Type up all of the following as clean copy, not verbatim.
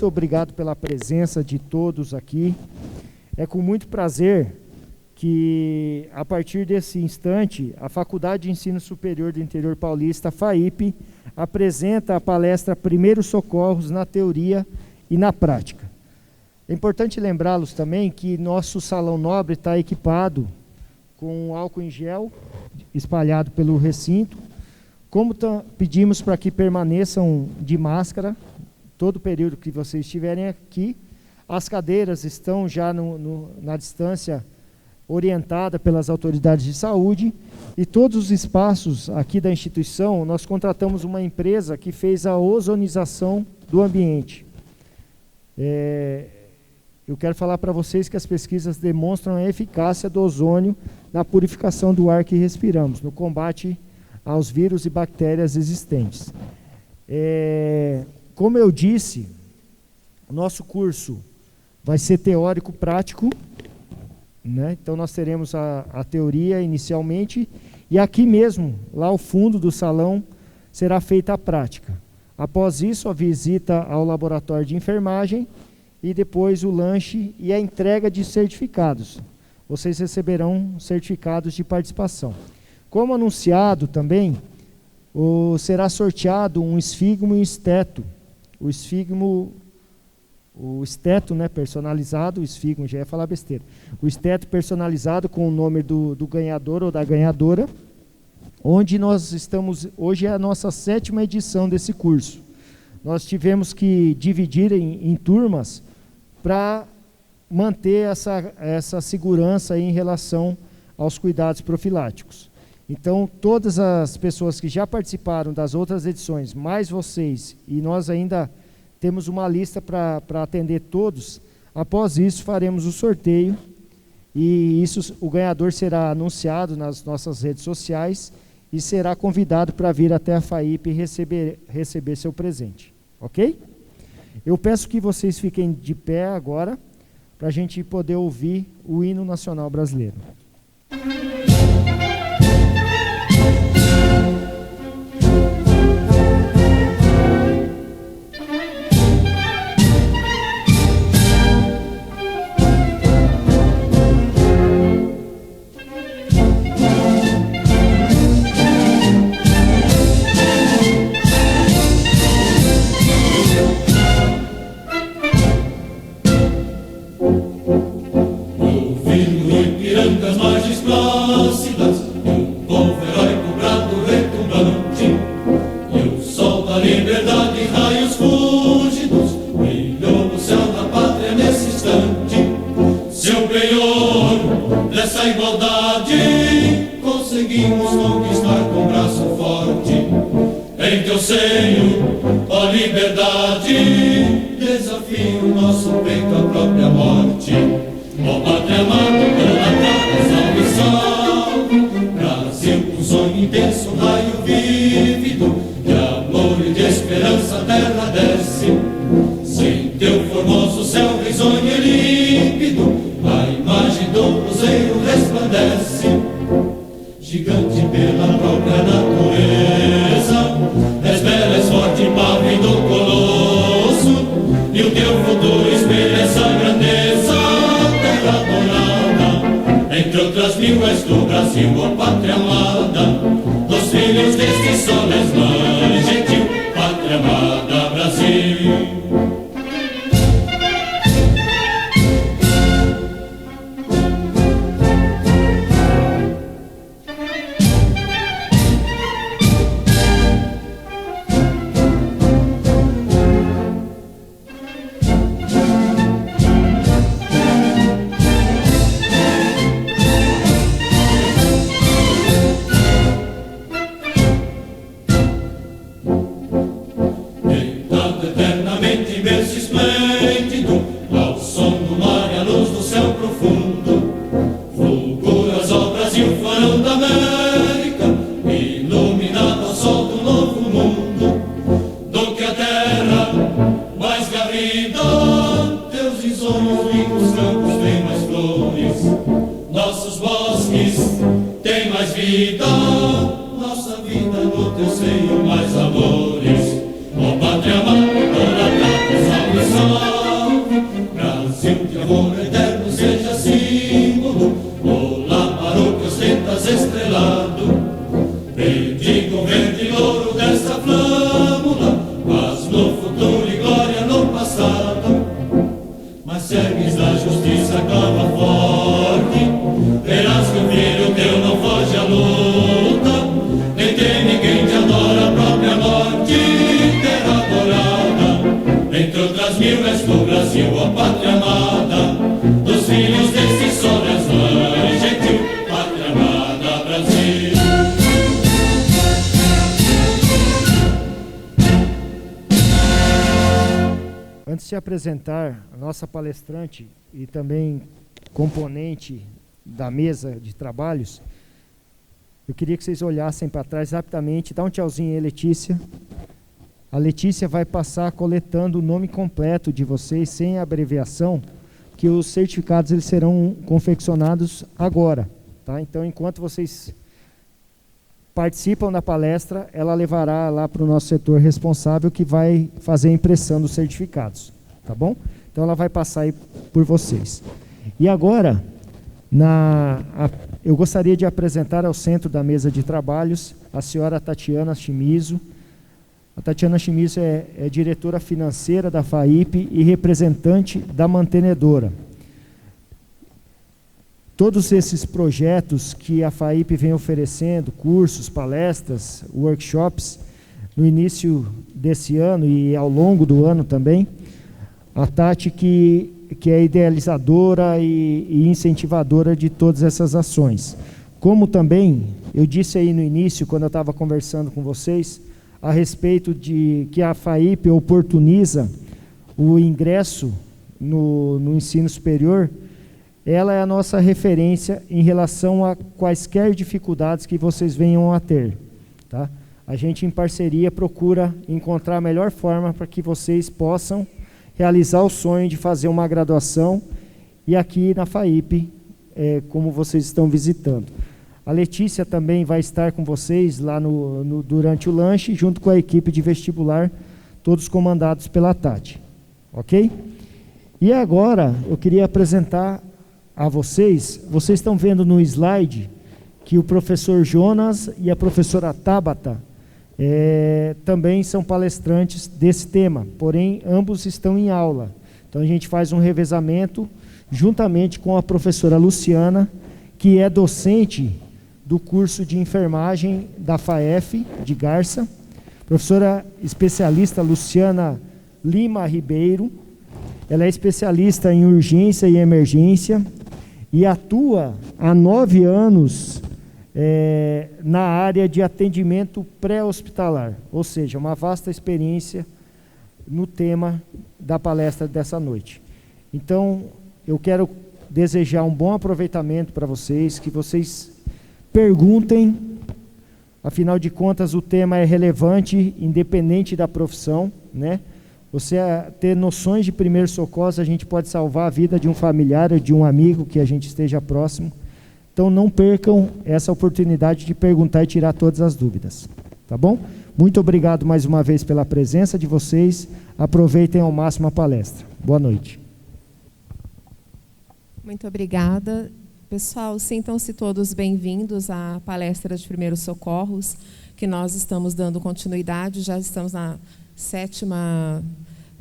obrigado pela presença de todos aqui. É com muito prazer que, a partir desse instante, a Faculdade de Ensino Superior do Interior Paulista, FAIP, apresenta a palestra Primeiros Socorros na Teoria e na Prática. É importante lembrá-los também que nosso Salão Nobre está equipado com álcool em gel espalhado pelo recinto. Como pedimos para que permaneçam de máscara todo o período que vocês estiverem aqui. As cadeiras estão já na distância orientada pelas autoridades de saúde, e todos os espaços aqui da instituição, nós contratamos uma empresa que fez a ozonização do ambiente. Eu quero falar para vocês que as pesquisas demonstram a eficácia do ozônio na purificação do ar que respiramos, no combate aos vírus e bactérias existentes. Como eu disse, o nosso curso vai ser teórico-prático, né? Então nós teremos a teoria inicialmente, e aqui mesmo, lá ao fundo do salão, será feita a prática. Após isso, a visita ao laboratório de enfermagem, e depois o lanche e a entrega de certificados. Vocês receberão certificados de participação. Como anunciado também, será sorteado um esfigmo e esteto. O esteto, né, personalizado, o esfigmo já ia falar besteira. O esteto personalizado com o nome do ganhador ou da ganhadora, onde nós estamos, hoje é a nossa 7ª edição desse curso. Nós tivemos que dividir em turmas para manter essa segurança em relação aos cuidados profiláticos. Então, todas as pessoas que já participaram das outras edições, mais vocês, e nós ainda temos uma lista para atender todos, após isso faremos o sorteio, e o ganhador será anunciado nas nossas redes sociais e será convidado para vir até a FAIP e receber seu presente. Ok? Eu peço que vocês fiquem de pé agora, para a gente poder ouvir o hino nacional brasileiro. Ó pátria amada, idolatrada, salve, salve. mil és do Brasil, ó pátria amada, dos filhos desse sol és mãe gentil, pátria amada Brasil. Antes de apresentar a nossa palestrante e também componente da mesa de trabalhos, eu queria que vocês olhassem para trás rapidamente. Dá um tchauzinho aí, Letícia. A Letícia vai passar coletando o nome completo de vocês, sem abreviação, que os certificados eles serão confeccionados agora. Tá? Então, enquanto vocês participam da palestra, ela levará lá para o nosso setor responsável, que vai fazer a impressão dos certificados. Tá bom? Então, ela vai passar aí por vocês. E agora, eu gostaria de apresentar ao centro da mesa de trabalhos a senhora Tatiana Chimizo. A Tatiana Chimizo é diretora financeira da FAIP e representante da mantenedora. Todos esses projetos que a FAIP vem oferecendo, cursos, palestras, workshops, no início desse ano e ao longo do ano também, a Tati que é idealizadora e incentivadora de todas essas ações. Como também, eu disse aí no início, quando eu estava conversando com vocês, a respeito de que a FAIP oportuniza o ingresso no ensino superior, ela é a nossa referência em relação a quaisquer dificuldades que vocês venham a ter. Tá? A gente, em parceria, procura encontrar a melhor forma para que vocês possam realizar o sonho de fazer uma graduação, e aqui na FAIP, como vocês estão visitando. A Letícia também vai estar com vocês lá durante o lanche, junto com a equipe de vestibular, todos comandados pela Tati. Ok? E agora, eu queria apresentar a vocês estão vendo no slide que o professor Jonas e a professora Tabata também são palestrantes desse tema, porém ambos estão em aula. Então a gente faz um revezamento juntamente com a professora Luciana, que é docente do curso de enfermagem da FAEF de Garça, professora especialista Luciana Lima Ribeiro. Ela é especialista em urgência e emergência e atua há 9 anos na área de atendimento pré-hospitalar, ou seja, uma vasta experiência no tema da palestra dessa noite. Então, eu quero desejar um bom aproveitamento para vocês, que vocês perguntem, afinal de contas o tema é relevante, independente da profissão, né? Você ter noções de primeiros socorros, a gente pode salvar a vida de um familiar ou de um amigo que a gente esteja próximo. Então não percam essa oportunidade de perguntar e tirar todas as dúvidas, tá bom? Muito obrigado mais uma vez pela presença de vocês, aproveitem ao máximo a palestra. Boa noite. Muito obrigada. Pessoal, sintam-se todos bem-vindos à palestra de primeiros socorros, que nós estamos dando continuidade, já estamos na 7ª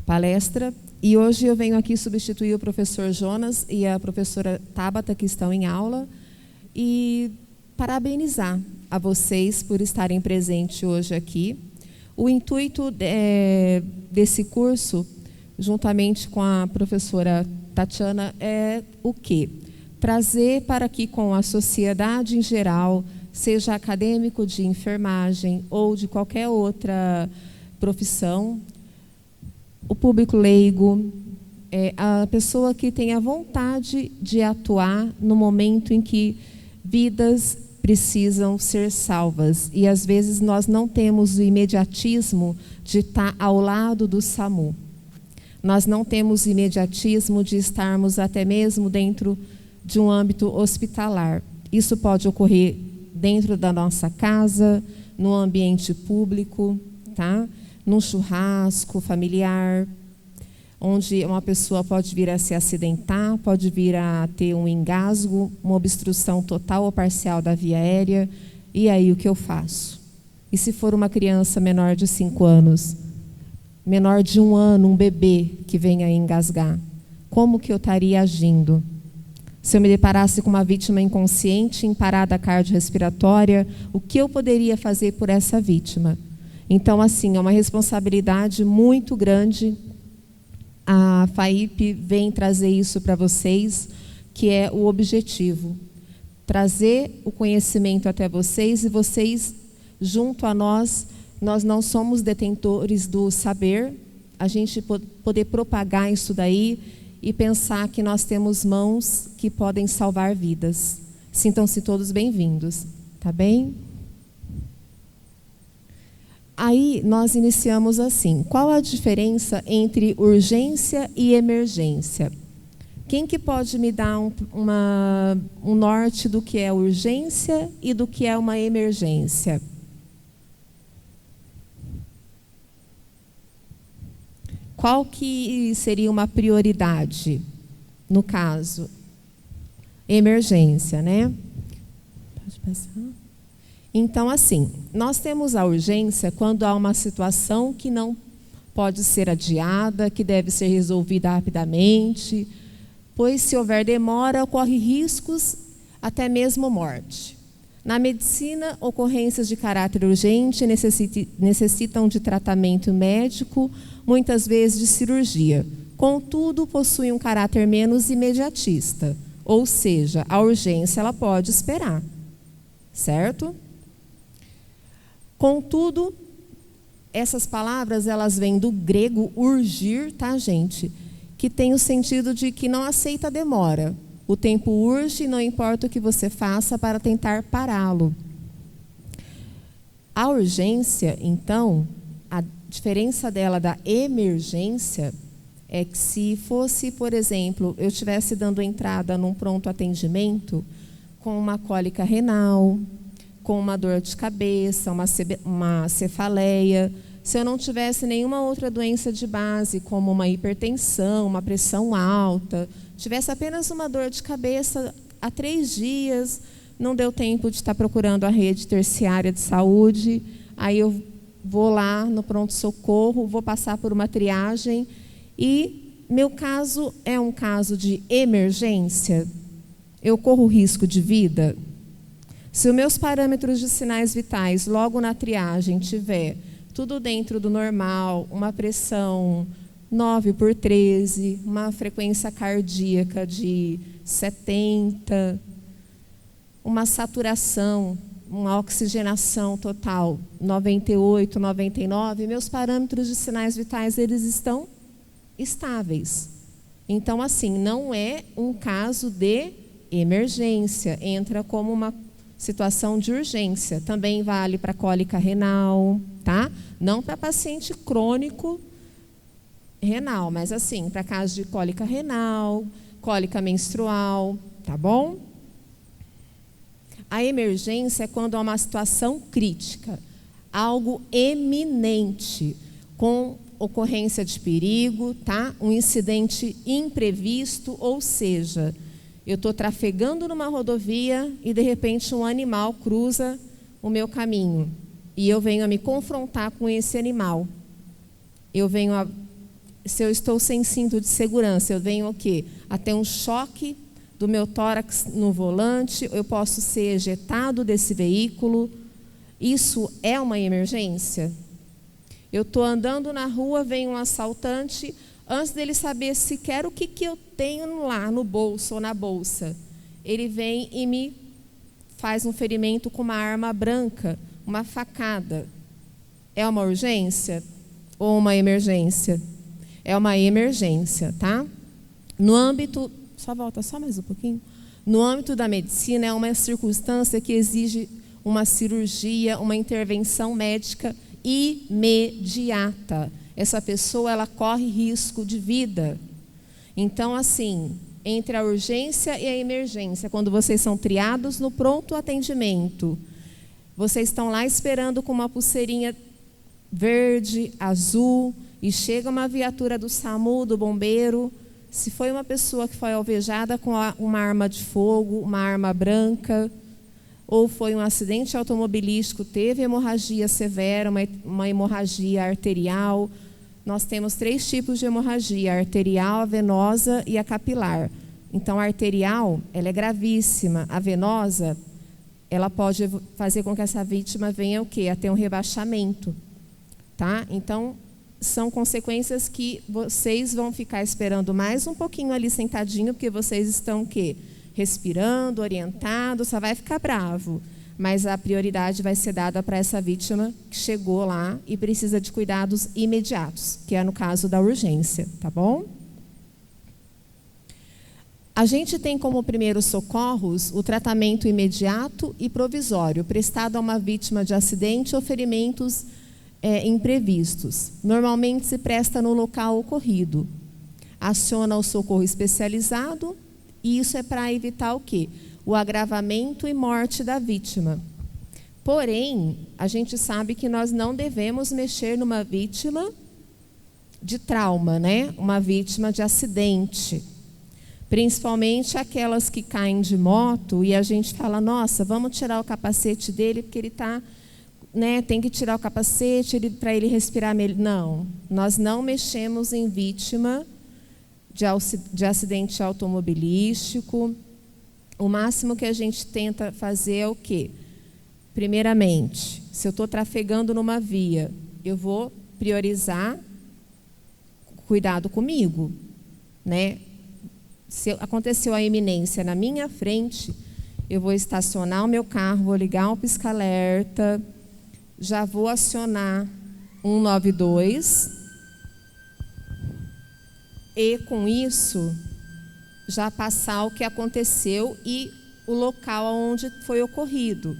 palestra, e hoje eu venho aqui substituir o professor Jonas e a professora Tabata, que estão em aula, e parabenizar a vocês por estarem presentes hoje aqui. O intuito desse curso, juntamente com a professora Tatiana, é o quê? Trazer para que com a sociedade em geral, seja acadêmico de enfermagem ou de qualquer outra profissão, o público leigo, a pessoa que tem a vontade de atuar no momento em que vidas precisam ser salvas. E às vezes nós não temos o imediatismo de estar ao lado do SAMU. Nós não temos o imediatismo de estarmos até mesmo dentro de um âmbito hospitalar. Isso pode ocorrer dentro da nossa casa, no ambiente público, tá? Num churrasco familiar, onde uma pessoa pode vir a se acidentar, pode vir a ter um engasgo, uma obstrução total ou parcial da via aérea. E aí o que eu faço? E se for uma criança menor de 5 anos, menor de 1 ano, um bebê que venha a engasgar, como que eu estaria agindo? Se eu me deparasse com uma vítima inconsciente, em parada cardiorrespiratória, o que eu poderia fazer por essa vítima? Então, assim, é uma responsabilidade muito grande A FAIP vem trazer isso para vocês, que é o objetivo. Trazer o conhecimento até vocês e vocês, junto a nós não somos detentores do saber, a gente poder propagar isso daí e pensar que nós temos mãos que podem salvar vidas. Sintam-se todos bem-vindos, tá bem? Aí nós iniciamos assim: qual a diferença entre urgência e emergência? Quem que pode me dar um norte do que é urgência e do que é uma emergência? Qual que seria uma prioridade, no caso? Emergência, né? Pode passar. Então, assim, nós temos a urgência quando há uma situação que não pode ser adiada, que deve ser resolvida rapidamente, pois se houver demora, ocorre riscos, até mesmo morte. Na medicina, ocorrências de caráter urgente necessitam de tratamento médico, muitas vezes de cirurgia. Contudo, possuem um caráter menos imediatista, ou seja, a urgência ela pode esperar, certo? Contudo, essas palavras elas vêm do grego urgir, tá, gente? Que tem o sentido de que não aceita demora. O tempo urge, não importa o que você faça para tentar pará-lo. A urgência, então, a diferença dela da emergência é que se fosse, por exemplo, eu estivesse dando entrada num pronto atendimento com uma cólica renal, com uma dor de cabeça, uma cefaleia, se eu não tivesse nenhuma outra doença de base, como uma hipertensão, uma pressão alta, tivesse apenas uma dor de cabeça há 3 dias, não deu tempo de estar procurando a rede terciária de saúde, aí eu vou lá no pronto-socorro, vou passar por uma triagem e meu caso é um caso de emergência, eu corro risco de vida? Se os meus parâmetros de sinais vitais logo na triagem tiver tudo dentro do normal, uma pressão 9/13, uma frequência cardíaca de 70, uma saturação, uma oxigenação total 98, 99, meus parâmetros de sinais vitais eles estão estáveis. Então, assim, não é um caso de emergência, entra como uma situação de urgência. Também vale para cólica renal, tá? Não para paciente crônico renal, mas assim, para caso de cólica renal, cólica menstrual, tá bom? A emergência é quando há uma situação crítica, algo eminente, com ocorrência de perigo, tá? Um incidente imprevisto, ou seja, eu estou trafegando numa rodovia e de repente um animal cruza o meu caminho e eu venho a me confrontar com esse animal. Se eu estou sem cinto de segurança, eu venho o quê? A ter um choque do meu tórax no volante, eu posso ser ejetado desse veículo. Isso é uma emergência? Eu estou andando na rua, vem um assaltante, antes dele saber sequer o que eu tenho lá no bolso ou na bolsa, ele vem e me faz um ferimento com uma arma branca, uma facada. É uma urgência ou uma emergência? É uma emergência, tá? No âmbito, volta mais um pouquinho. No âmbito da medicina, é uma circunstância que exige uma cirurgia, uma intervenção médica imediata. Essa pessoa, ela corre risco de vida. Então, assim, entre a urgência e a emergência, quando vocês são triados no pronto atendimento, vocês estão lá esperando com uma pulseirinha verde, azul, e chega uma viatura do SAMU, do bombeiro. Se foi uma pessoa que foi alvejada com uma arma de fogo, uma arma branca, ou foi um acidente automobilístico, teve hemorragia severa, uma hemorragia arterial. Nós temos 3 tipos de hemorragia: a arterial, a venosa e a capilar. Então, a arterial, ela é gravíssima. A venosa, ela pode fazer com que essa vítima venha o quê? A ter um rebaixamento, tá? Então, são consequências que vocês vão ficar esperando mais um pouquinho ali sentadinho, porque vocês estão o quê? Respirando, orientados, só vai ficar bravo. Mas a prioridade vai ser dada para essa vítima que chegou lá e precisa de cuidados imediatos, que é no caso da urgência, tá bom? A gente tem como primeiros socorros o tratamento imediato e provisório, prestado a uma vítima de acidente ou ferimentos imprevistos. Normalmente se presta no local ocorrido. Aciona o socorro especializado, e isso é para evitar o quê? O agravamento e morte da vítima. Porém, a gente sabe que nós não devemos mexer numa vítima de trauma, né? Uma vítima de acidente. Principalmente aquelas que caem de moto e a gente fala, nossa, vamos tirar o capacete dele porque ele está, né, tem que tirar o capacete para ele respirar melhor. Não, nós não mexemos em vítima de acidente automobilístico. O máximo que a gente tenta fazer é o quê? Primeiramente, se eu estou trafegando numa via, eu vou priorizar cuidado comigo, né? Se aconteceu a iminência na minha frente, eu vou estacionar o meu carro, vou ligar um pisca-alerta, já vou acionar 192 e, com isso, já passar o que aconteceu e o local onde foi ocorrido.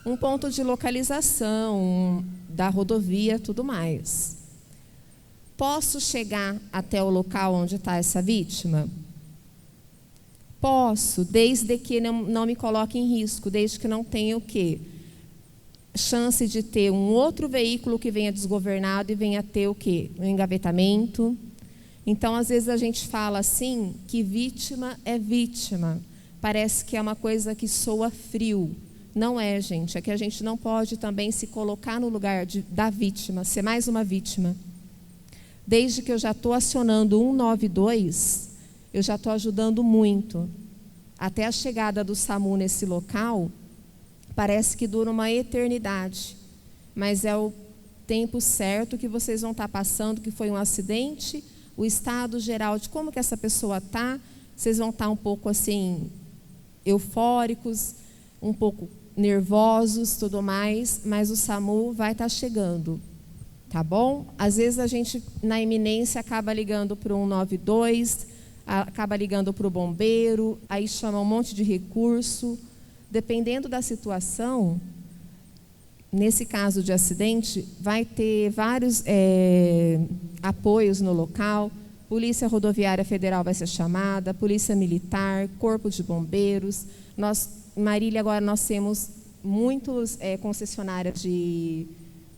Um ponto de localização da rodovia, tudo mais. Posso chegar até o local onde está essa vítima? Posso, desde que não me coloque em risco, desde que não tenha o quê? Chance de ter um outro veículo que venha desgovernado e venha ter o quê? Um engavetamento. Então, às vezes a gente fala assim, que vítima é vítima. Parece que é uma coisa que soa frio. Não é, gente. É que a gente não pode também se colocar no lugar da vítima, ser mais uma vítima. Desde que eu já estou acionando 192, eu já estou ajudando muito. Até a chegada do SAMU nesse local, parece que dura uma eternidade. Mas é o tempo certo que vocês vão estar passando, que foi um acidente, o estado geral de como que essa pessoa está, vocês vão estar um pouco assim, eufóricos, um pouco nervosos, tudo mais, mas o SAMU vai estar chegando. Tá bom? Às vezes a gente, na iminência, acaba ligando para o 192, acaba ligando para o bombeiro, aí chama um monte de recurso. Dependendo da situação, nesse caso de acidente, vai ter vários apoios no local. Polícia Rodoviária Federal vai ser chamada, Polícia Militar, Corpo de Bombeiros. Em Marília, agora, nós temos muitos concessionárias de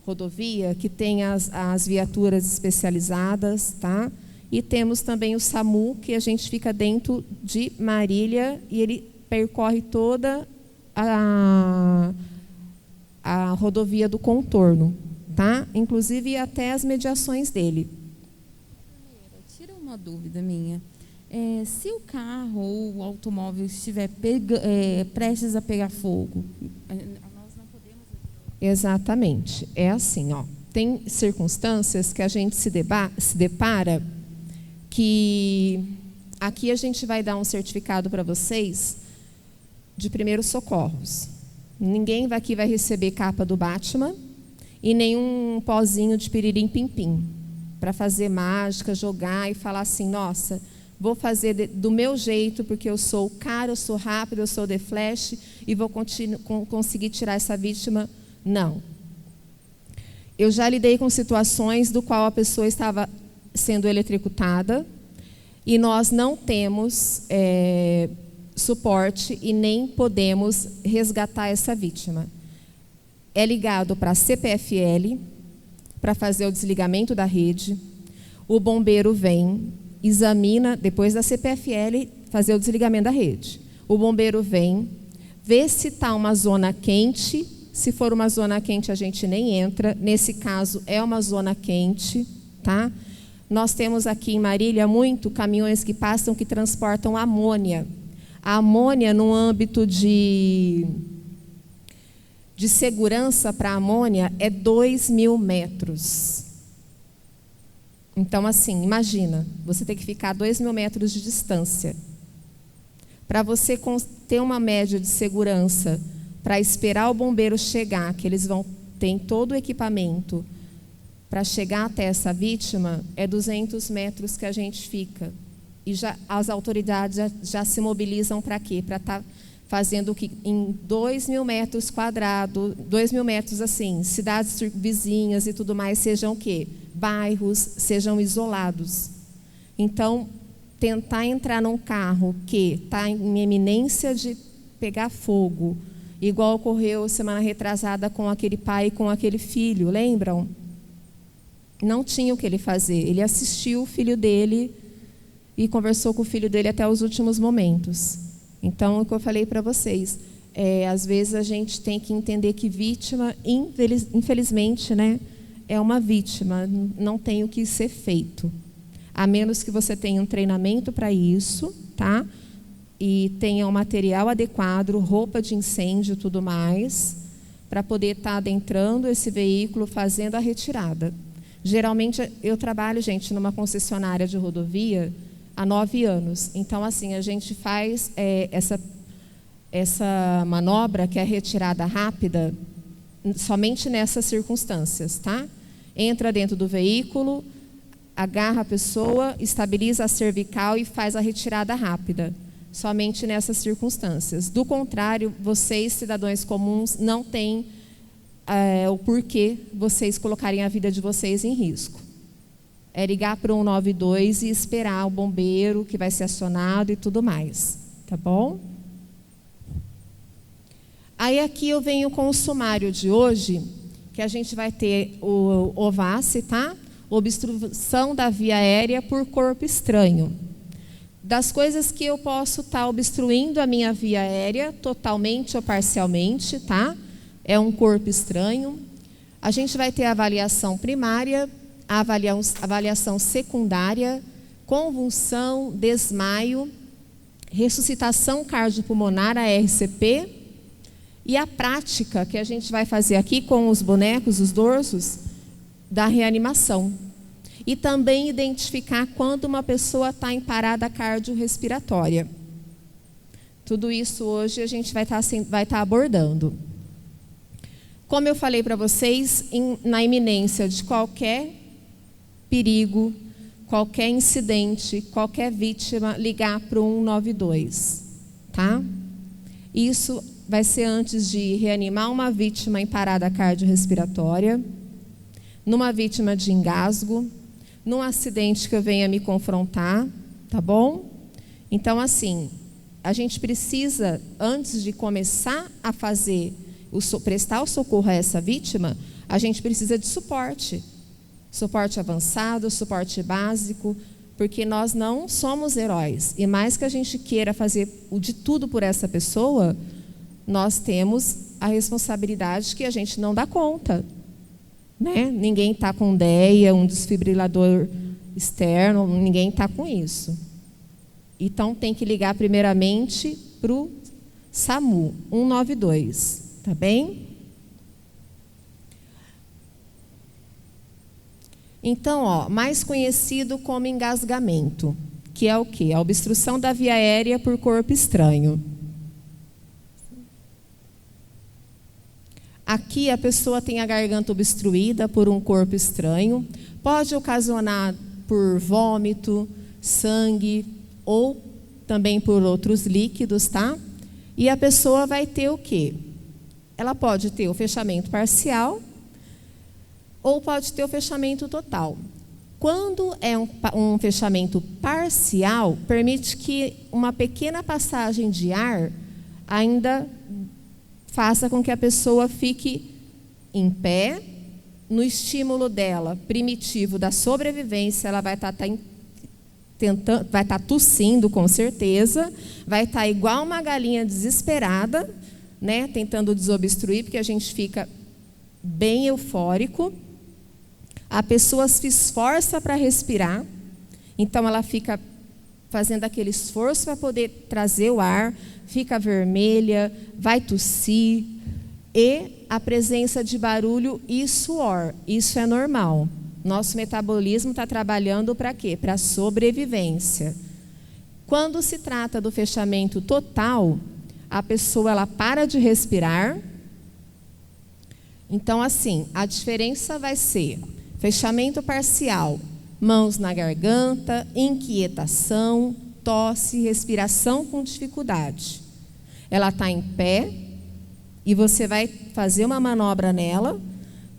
rodovia que tem as viaturas especializadas, tá? E temos também o SAMU, que a gente fica dentro de Marília e ele percorre toda a rodovia do contorno, tá? Inclusive até as mediações dele. Tira uma dúvida minha. Se o carro ou o automóvel estiver prestes a pegar fogo, nós não podemos... Exatamente. É assim, ó. Tem circunstâncias que a gente se depara que aqui a gente vai dar um certificado para vocês de primeiros socorros. Ninguém aqui vai receber capa do Batman e nenhum pozinho de piririm-pim-pim para fazer mágica, jogar e falar assim, nossa, vou fazer do meu jeito porque eu sou o cara, eu sou rápido, eu sou The Flash e vou conseguir tirar essa vítima. Não. Eu já lidei com situações do qual a pessoa estava sendo eletrocutada e nós não temos suporte e nem podemos resgatar essa vítima. É ligado para a CPFL para fazer o desligamento da rede. O bombeiro vem, examina, depois da CPFL, fazer o desligamento da rede. O bombeiro vem, vê se está uma zona quente. Se for uma zona quente, a gente nem entra. Nesse caso, é uma zona quente, tá? Nós temos aqui em Marília muito caminhões que passam que transportam amônia. A amônia, no âmbito de segurança para a amônia, é 2.000 metros. Então, assim, imagina, você tem que ficar a 2.000 metros de distância. Para você ter uma média de segurança, para esperar o bombeiro chegar, que eles vão ter todo o equipamento, para chegar até essa vítima, é 200 metros que a gente fica. E as autoridades já se mobilizam para quê? Para estar fazendo que em 2.000 metros quadrados, 2.000 metros assim, cidades vizinhas e tudo mais, sejam o quê? Bairros, sejam isolados. Então, tentar entrar num carro que está em eminência de pegar fogo, igual ocorreu semana retrasada com aquele pai e com aquele filho, lembram? Não tinha o que ele fazer. Ele assistiu o filho dele e conversou com o filho dele até os últimos momentos. Então, o que eu falei para vocês, às vezes a gente tem que entender que vítima, infelizmente, né, é uma vítima, não tem o que ser feito. A menos que você tenha um treinamento para isso, tá? E tenha um material adequado, roupa de incêndio e tudo mais, para poder estar adentrando esse veículo, fazendo a retirada. Geralmente, eu trabalho, gente, numa concessionária de rodovia há 9 anos. Então, assim, a gente faz essa manobra, que é a retirada rápida, somente nessas circunstâncias, tá? Entra dentro do veículo, agarra a pessoa, estabiliza a cervical e faz a retirada rápida. Somente nessas circunstâncias. Do contrário, vocês, cidadãos comuns, não têm o porquê vocês colocarem a vida de vocês em risco. É ligar para o 192 e esperar o bombeiro que vai ser acionado e tudo mais. Tá bom? Aí aqui eu venho com o sumário de hoje, que a gente vai ter o OVASSE, tá? Obstrução da via aérea por corpo estranho. Das coisas que eu posso estar obstruindo a minha via aérea, totalmente ou parcialmente, tá? É um corpo estranho. A gente vai ter a avaliação primária, a avaliação secundária, convulsão, desmaio, ressuscitação cardiopulmonar, a RCP, e a prática que a gente vai fazer aqui com os bonecos, os dorsos, da reanimação. E também identificar quando uma pessoa está em parada cardiorrespiratória. Tudo isso hoje a gente vai estar abordando. Como eu falei para vocês, na iminência de qualquer perigo, qualquer incidente, qualquer vítima, ligar para o 192, tá? Isso vai ser antes de reanimar uma vítima em parada cardiorrespiratória, numa vítima de engasgo, num acidente que eu venha me confrontar, tá bom? Então, assim, a gente precisa, antes de começar a fazer, prestar o socorro a essa vítima, a gente precisa de suporte. Suporte avançado, suporte básico, porque nós não somos heróis. E mais que a gente queira fazer o de tudo por essa pessoa, nós temos a responsabilidade que a gente não dá conta. Né? Ninguém está com DEA, um desfibrilador externo, ninguém está com isso. Então, tem que ligar primeiramente para o SAMU, 192, tá bem? Então, mais conhecido como engasgamento, que é o quê? A obstrução da via aérea por corpo estranho. Aqui a pessoa tem a garganta obstruída por um corpo estranho, pode ocasionar por vômito, sangue ou também por outros líquidos, tá? E a pessoa vai ter o quê? Ela pode ter o fechamento parcial ou pode ter o fechamento total. Quando é um fechamento parcial, permite que uma pequena passagem de ar ainda faça com que a pessoa fique em pé, no estímulo dela primitivo da sobrevivência, ela vai estar tossindo com certeza, vai estar igual uma galinha desesperada, né, tentando desobstruir, porque a gente fica bem eufórico. A pessoa se esforça para respirar, então ela fica fazendo aquele esforço para poder trazer o ar, fica vermelha, vai tossir, e a presença de barulho e suor, isso é normal, Nosso metabolismo está trabalhando para quê? Para sobrevivência. Quando se trata do fechamento total, a pessoa ela para de respirar. Então, assim, a diferença vai ser fechamento parcial, mãos na garganta, inquietação, tosse, respiração com dificuldade. Ela está em pé e você vai fazer uma manobra nela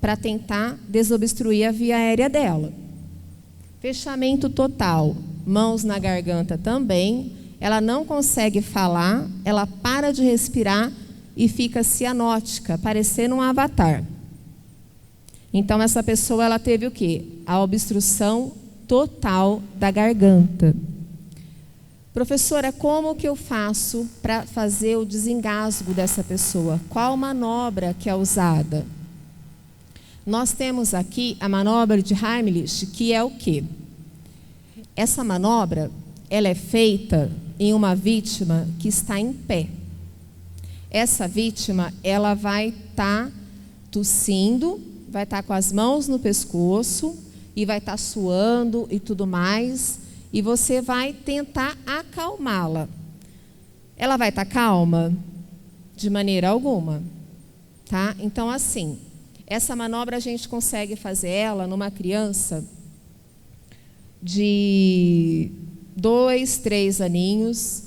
para tentar desobstruir a via aérea dela. Fechamento total, mãos na garganta também. Ela não consegue falar, ela para de respirar e fica cianótica, parecendo um avatar. Então, essa pessoa ela teve o quê? A obstrução total da garganta. Professora, como que eu faço para fazer o desengasgo dessa pessoa? Qual manobra que é usada? Nós temos aqui a manobra de Heimlich, que é o quê? Essa manobra, ela é feita em uma vítima que está em pé. Essa vítima, ela vai estar tossindo, vai estar com as mãos no pescoço e vai estar suando e tudo mais, e você vai tentar acalmá-la. Ela vai estar calma? De maneira alguma, tá? Então, assim, essa manobra a gente consegue fazer ela numa criança de 2, 3 aninhos,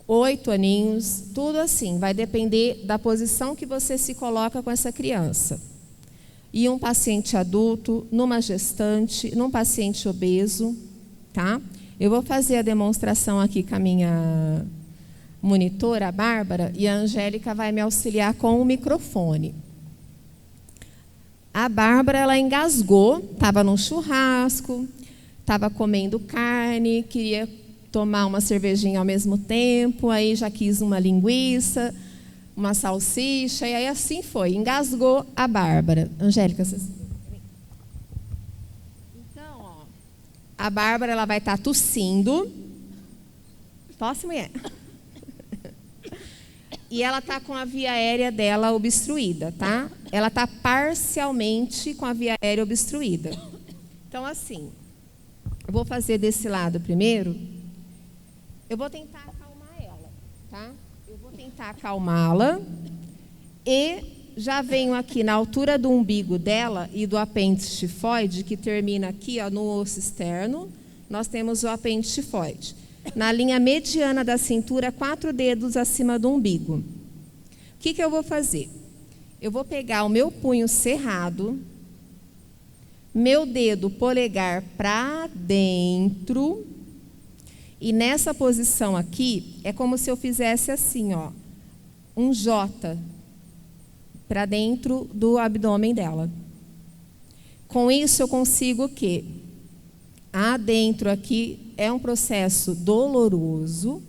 8 aninhos, tudo assim, vai depender da posição que você se coloca com essa criança. E um paciente adulto, numa gestante, num paciente obeso, tá? Eu vou fazer a demonstração aqui com a minha monitora, a Bárbara, e a Angélica vai me auxiliar com o microfone. A Bárbara, ela engasgou, estava num churrasco, estava comendo carne, queria tomar uma cervejinha ao mesmo tempo, aí já quis uma linguiça, uma salsicha, e aí assim foi, engasgou a Bárbara. Angélica, você... Então, ó, a Bárbara ela vai estar tossindo. Tosse, mulher. E ela está com a via aérea dela obstruída, tá? Ela está parcialmente com a via aérea obstruída. Então, assim, eu vou fazer desse lado primeiro. Eu vou tentar acalmar ela, tá? Eu vou tentar acalmá-la e já venho aqui na altura do umbigo dela e do apêndice tifoide, que termina aqui, ó, no osso externo. Nós temos o apêndice tifoide. Na linha mediana da cintura, 4 dedos acima do umbigo. O que eu vou fazer? Eu vou pegar o meu punho cerrado, meu dedo polegar para dentro, e nessa posição aqui, é como se eu fizesse assim, ó, um J para dentro do abdômen dela. Com isso, eu consigo o quê? Adentro aqui é um processo doloroso,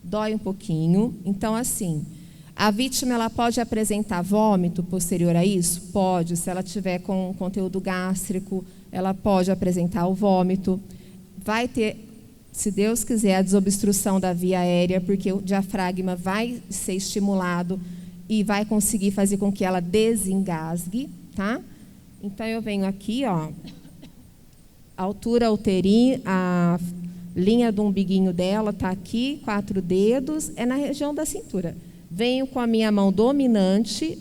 dói um pouquinho. Então, assim, a vítima ela pode apresentar vômito posterior a isso? Pode. Se ela tiver com conteúdo gástrico, ela pode apresentar o vômito. Vai ter, se Deus quiser, a desobstrução da via aérea, porque o diafragma vai ser estimulado e vai conseguir fazer com que ela desengasgue, tá? Então, eu venho aqui, ó, a altura uterina, a linha do umbiguinho dela está aqui, 4 dedos, é na região da cintura. Venho com a minha mão dominante,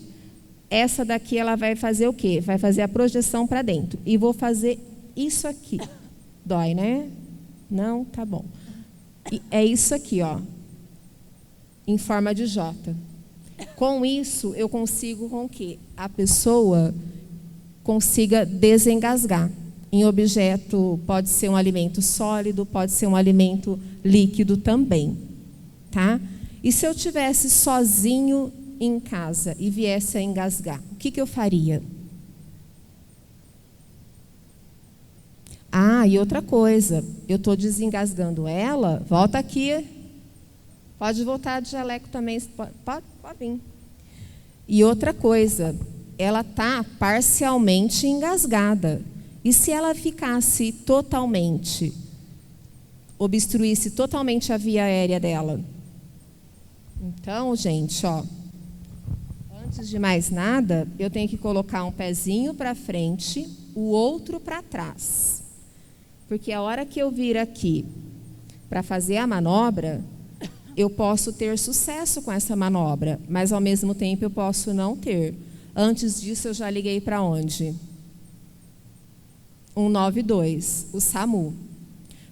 essa daqui ela vai fazer o quê? Vai fazer a projeção para dentro. E vou fazer isso aqui. Dói, né? Não? Tá bom. E é isso aqui, ó, em forma de J. Com isso, eu consigo com que a pessoa consiga desengasgar. Em objeto, pode ser um alimento sólido, pode ser um alimento líquido também, tá? E se eu tivesse sozinho em casa e viesse a engasgar, o que eu faria? Ah, e outra coisa, eu estou desengasgando ela, volta aqui, pode voltar de jaleco também, pode vir. E outra coisa, ela está parcialmente engasgada. E se ela ficasse totalmente, obstruísse totalmente a via aérea dela? Então, gente, ó, Antes de mais nada, eu tenho que colocar um pezinho para frente, o outro para trás. Porque a hora que eu vir aqui para fazer a manobra, eu posso ter sucesso com essa manobra, mas ao mesmo tempo eu posso não ter. Antes disso, eu já liguei para onde? 192, o SAMU.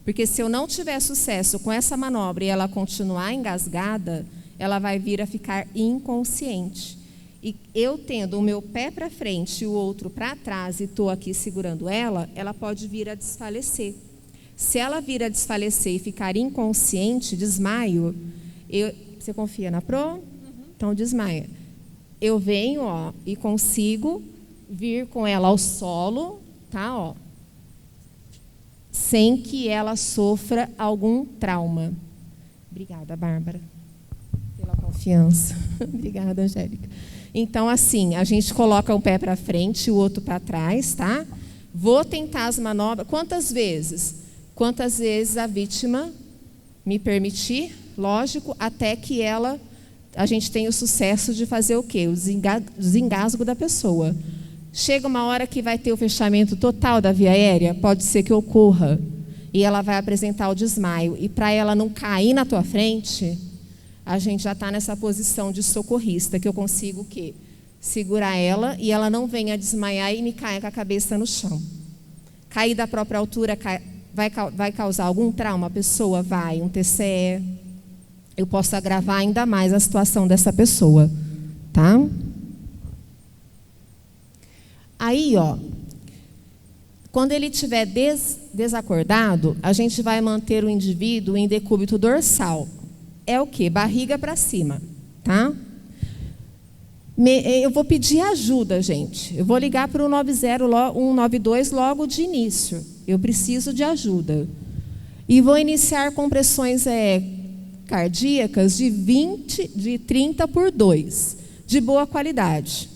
Porque se eu não tiver sucesso com essa manobra e ela continuar engasgada, ela vai vir a ficar inconsciente. E eu tendo o meu pé para frente e o outro para trás e estou aqui segurando ela, ela pode vir a desfalecer. Se ela vir a desfalecer e ficar inconsciente, desmaio, você confia na Pro? Então desmaia. Eu venho, ó, e consigo vir com ela ao solo, tá, ó, sem que ela sofra algum trauma. Obrigada, Bárbara, pela confiança. Obrigada, Angélica. Então, assim, a gente coloca um pé para frente e o outro para trás, tá? Vou tentar as manobras. Quantas vezes? Quantas vezes a vítima me permitir, lógico, até que a gente tenha o sucesso de fazer o quê? O desengasgo da pessoa. Chega uma hora que vai ter o fechamento total da via aérea, pode ser que ocorra, e ela vai apresentar o desmaio. E para ela não cair na tua frente, a gente já está nessa posição de socorrista, que eu consigo o quê? Segurar ela e ela não venha desmaiar e me cair com a cabeça no chão. Cair da própria altura vai causar algum trauma? A pessoa vai, um TCE. Eu posso agravar ainda mais a situação dessa pessoa, tá? Aí, ó, quando ele estiver desacordado, a gente vai manter o indivíduo em decúbito dorsal. É o quê? Barriga para cima, tá? Eu vou pedir ajuda, gente. Eu vou ligar para o 192 logo de início. Eu preciso de ajuda. E vou iniciar compressões cardíacas de 30 por 2, de boa qualidade.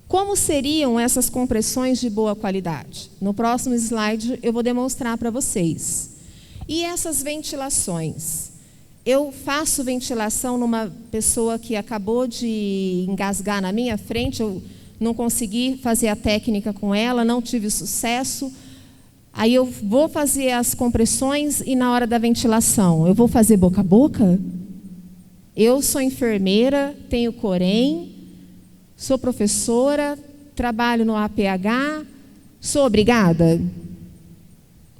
Como seriam essas compressões de boa qualidade? No próximo slide eu vou demonstrar para vocês. E essas ventilações? Eu faço ventilação numa pessoa que acabou de engasgar na minha frente, eu não consegui fazer a técnica com ela, não tive sucesso. Aí eu vou fazer as compressões e na hora da ventilação, eu vou fazer boca a boca? Eu sou enfermeira, tenho Corém, sou professora, trabalho no APH, sou obrigada?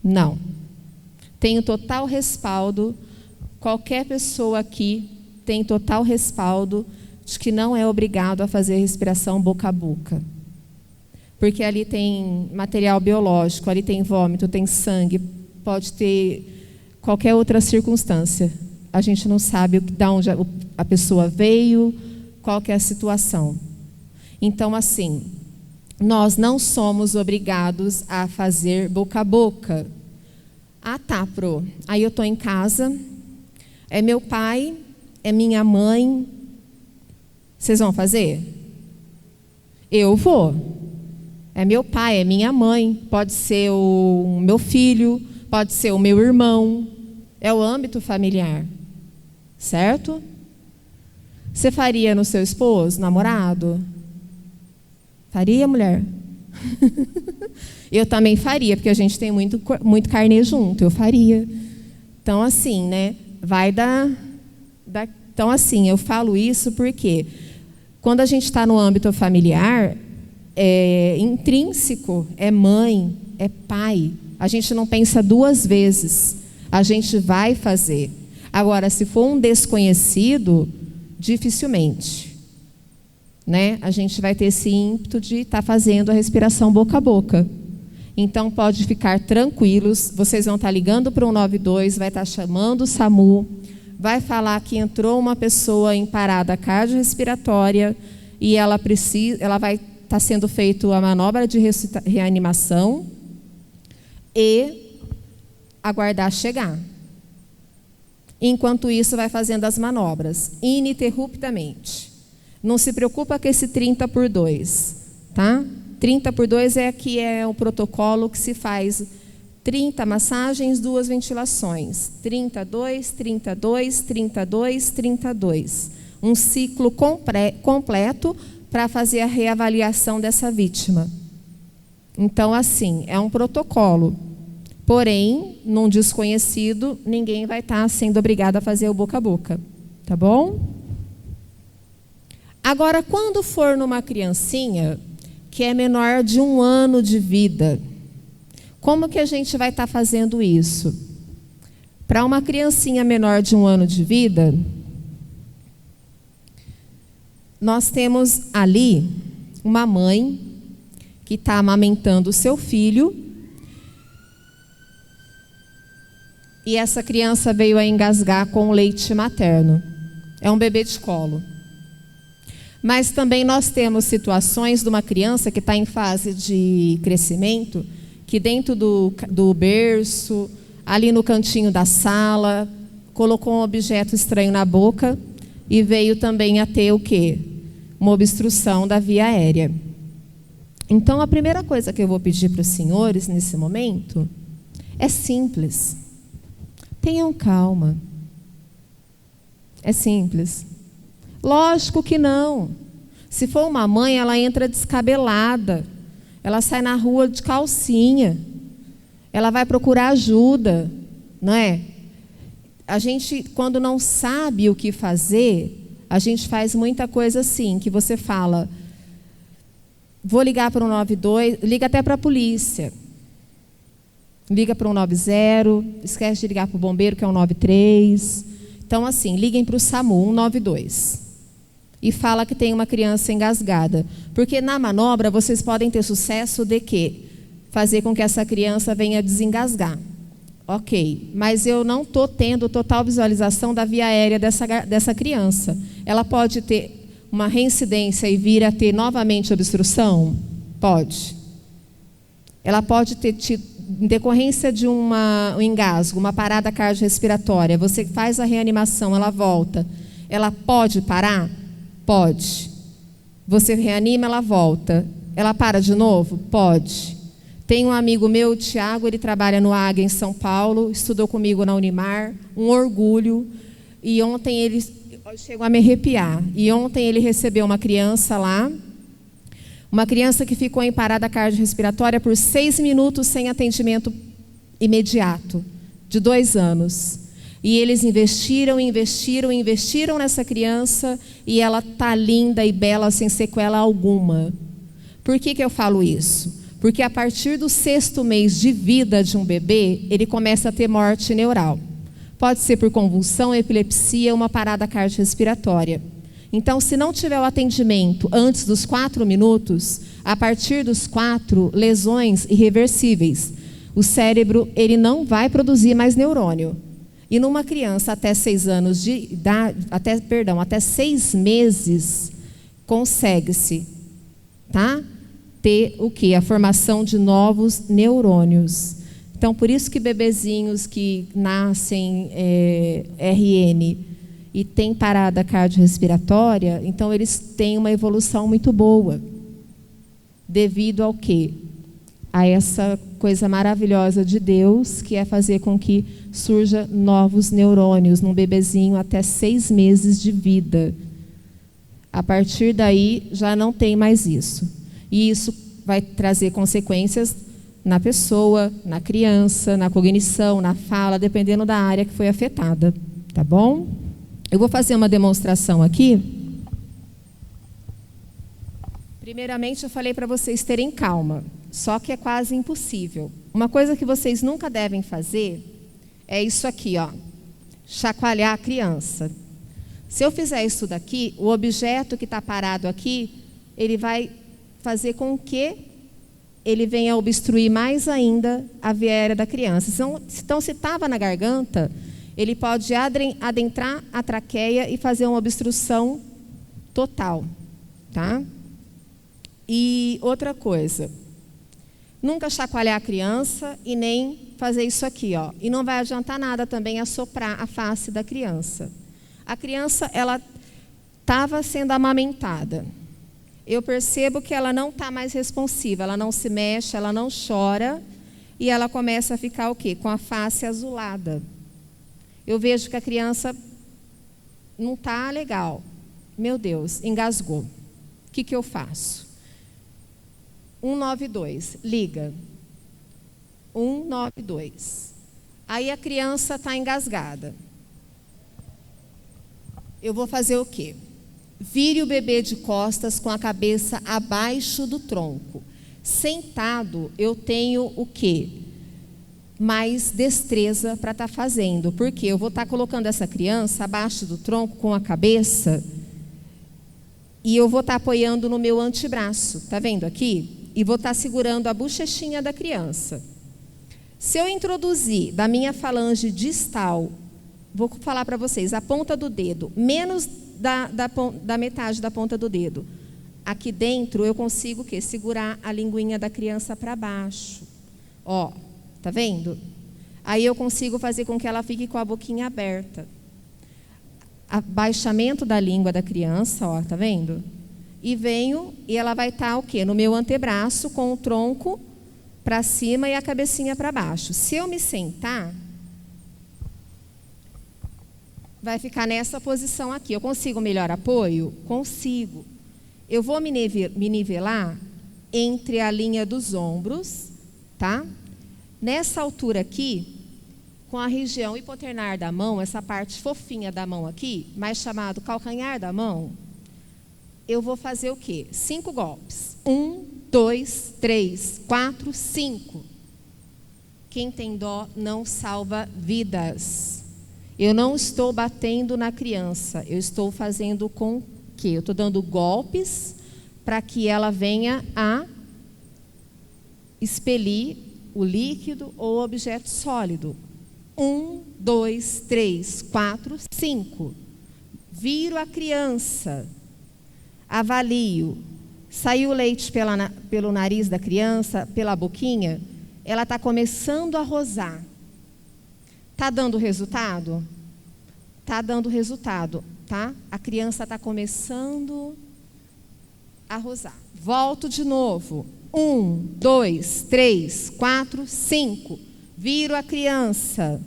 Não. Tenho total respaldo, qualquer pessoa aqui tem total respaldo de que não é obrigado a fazer respiração boca a boca. Porque ali tem material biológico, ali tem vômito, tem sangue, pode ter qualquer outra circunstância. A gente não sabe de onde a pessoa veio, qual que é a situação. Então, assim, nós não somos obrigados a fazer boca a boca. Ah, tá, Pro. Aí eu estou em casa, é meu pai, é minha mãe. Vocês vão fazer? Eu vou. É meu pai, é minha mãe, pode ser o meu filho, pode ser o meu irmão. É o âmbito familiar, certo? Você faria no seu esposo, namorado? Faria, mulher? Eu também faria, porque a gente tem muito carnê junto, eu faria. Então, assim, né? Então, assim, eu falo isso porque quando a gente está no âmbito familiar, é intrínseco, é mãe, é pai. A gente não pensa duas vezes, a gente vai fazer. Agora, se for um desconhecido, dificilmente, né? A gente vai ter esse ímpeto de estar fazendo a respiração boca a boca. Então, pode ficar tranquilos, vocês vão estar ligando para o 192, vai estar chamando o SAMU, vai falar que entrou uma pessoa em parada cardiorrespiratória e ela vai estar sendo feita a manobra de reanimação e aguardar chegar. Enquanto isso, vai fazendo as manobras, ininterruptamente. Não se preocupa com esse 30 por 2, tá? 30 por 2 é o protocolo que se faz 30 massagens, 2 ventilações. 32, 32, 32, 32. um ciclo completo para fazer a reavaliação dessa vítima. Então, assim, é um protocolo. Porém, num desconhecido, ninguém vai estar sendo obrigado a fazer o boca a boca. Tá bom? Agora, quando for numa criancinha que é menor de 1 ano de vida, como que a gente vai estar fazendo isso? Para uma criancinha menor de 1 ano de vida, nós temos ali uma mãe que está amamentando o seu filho e essa criança veio a engasgar com o leite materno. É um bebê de colo. Mas também nós temos situações de uma criança que está em fase de crescimento, que dentro do berço, ali no cantinho da sala, colocou um objeto estranho na boca e veio também a ter o quê? Uma obstrução da via aérea. Então, a primeira coisa que eu vou pedir para os senhores nesse momento é simples. Tenham calma. É simples. Lógico que não. Se for uma mãe, ela entra descabelada. Ela sai na rua de calcinha. Ela vai procurar ajuda, não é? A gente, quando não sabe o que fazer, a gente faz muita coisa assim, que você fala, vou ligar para o 92, liga até para a polícia. Liga para o 190, esquece de ligar para o bombeiro, que é o 93. Então, assim, liguem para o SAMU, 192. E fala que tem uma criança engasgada. Porque na manobra vocês podem ter sucesso de quê? Fazer com que essa criança venha desengasgar. Ok, mas eu não estou tendo total visualização da via aérea dessa criança. Ela pode ter uma reincidência e vir a ter novamente obstrução? Pode. Ela pode ter tido, em decorrência de um engasgo, uma parada cardiorrespiratória, você faz a reanimação, ela volta. Ela pode parar? Pode. Você reanima, ela volta. Ela para de novo? Pode. Tem um amigo meu, o Tiago, ele trabalha no AGA em São Paulo, estudou comigo na Unimar, um orgulho. E ontem ele, chegou a me arrepiar, e ontem ele recebeu uma criança lá, uma criança que ficou em parada cardiorrespiratória por 6 minutos sem atendimento imediato, de 2 anos. E eles investiram nessa criança, e ela está linda e bela, sem sequela alguma. Por que eu falo isso? Porque a partir do 6º mês de vida de um bebê, ele começa a ter morte neural. Pode ser por convulsão, epilepsia, uma parada cardiorrespiratória. Então, se não tiver o atendimento antes dos 4 minutos, a partir dos 4, lesões irreversíveis. O cérebro, ele não vai produzir mais neurônio. E numa criança até 6 anos de idade, até 6 meses, consegue-se, tá? Ter o quê? A formação de novos neurônios. Então, por isso que bebezinhos que nascem RN e têm parada cardiorrespiratória, então eles têm uma evolução muito boa. Devido ao quê? A essa coisa maravilhosa de Deus, que é fazer com que surja novos neurônios num bebezinho até 6 meses de vida. A partir daí, já não tem mais isso. E isso vai trazer consequências na pessoa, na criança, na cognição, na fala, dependendo da área que foi afetada. Tá bom? Eu vou fazer uma demonstração aqui. Primeiramente, eu falei para vocês terem calma, só que é quase impossível. Uma coisa que vocês nunca devem fazer é isso aqui, ó, chacoalhar a criança. Se eu fizer isso daqui, o objeto que está parado aqui, ele vai fazer com que ele venha obstruir mais ainda a via aérea da criança. Então, se estava na garganta, ele pode adentrar a traqueia e fazer uma obstrução total, tá? E outra coisa, nunca chacoalhar a criança e nem fazer isso aqui, ó. E não vai adiantar nada também assoprar a face da criança. A criança, ela estava sendo amamentada. Eu percebo que ela não está mais responsiva, ela não se mexe, ela não chora, e ela começa a ficar o quê? Com a face azulada. Eu vejo que a criança não está legal. meu Deus, engasgou. O que eu faço? 192, liga. 192. Aí a criança está engasgada. Eu vou fazer o quê? Vire o bebê de costas com a cabeça abaixo do tronco. Sentado, eu tenho o quê? Mais destreza para estar fazendo. Porque eu vou estar colocando essa criança abaixo do tronco com a cabeça e eu vou estar apoiando no meu antebraço. Tá vendo aqui? E vou estar segurando a bochechinha da criança. Se eu introduzir da minha falange distal, vou falar para vocês, a ponta do dedo, menos da metade da ponta do dedo. Aqui dentro eu consigo o quê? Segurar a linguinha da criança para baixo. Ó, tá vendo? Aí eu consigo fazer com que ela fique com a boquinha aberta. Abaixamento da língua da criança, ó, tá vendo? E venho e ela vai estar o quê? No meu antebraço com o tronco para cima e a cabecinha para baixo. Se eu me sentar, vai ficar nessa posição aqui. Eu consigo melhor apoio? Consigo. Eu vou me nivelar entre a linha dos ombros, tá? Nessa altura aqui, com a região hipoternar da mão, essa parte fofinha da mão aqui, mais chamado calcanhar da mão, eu vou fazer o quê? 5 golpes. 1, 2, 3, 4, 5. Quem tem dó não salva vidas. Eu não estou batendo na criança, eu estou fazendo com que? Eu estou dando golpes para que ela venha a expelir o líquido ou objeto sólido. 1, 2, 3, 4, 5. Viro a criança, avalio. Saiu o leite pelo nariz da criança, pela boquinha, ela está começando a rosar. Está dando resultado? Está dando resultado, tá? A criança está começando a rosar. Volto de novo. 1, 2, 3, 4, 5. Viro a criança.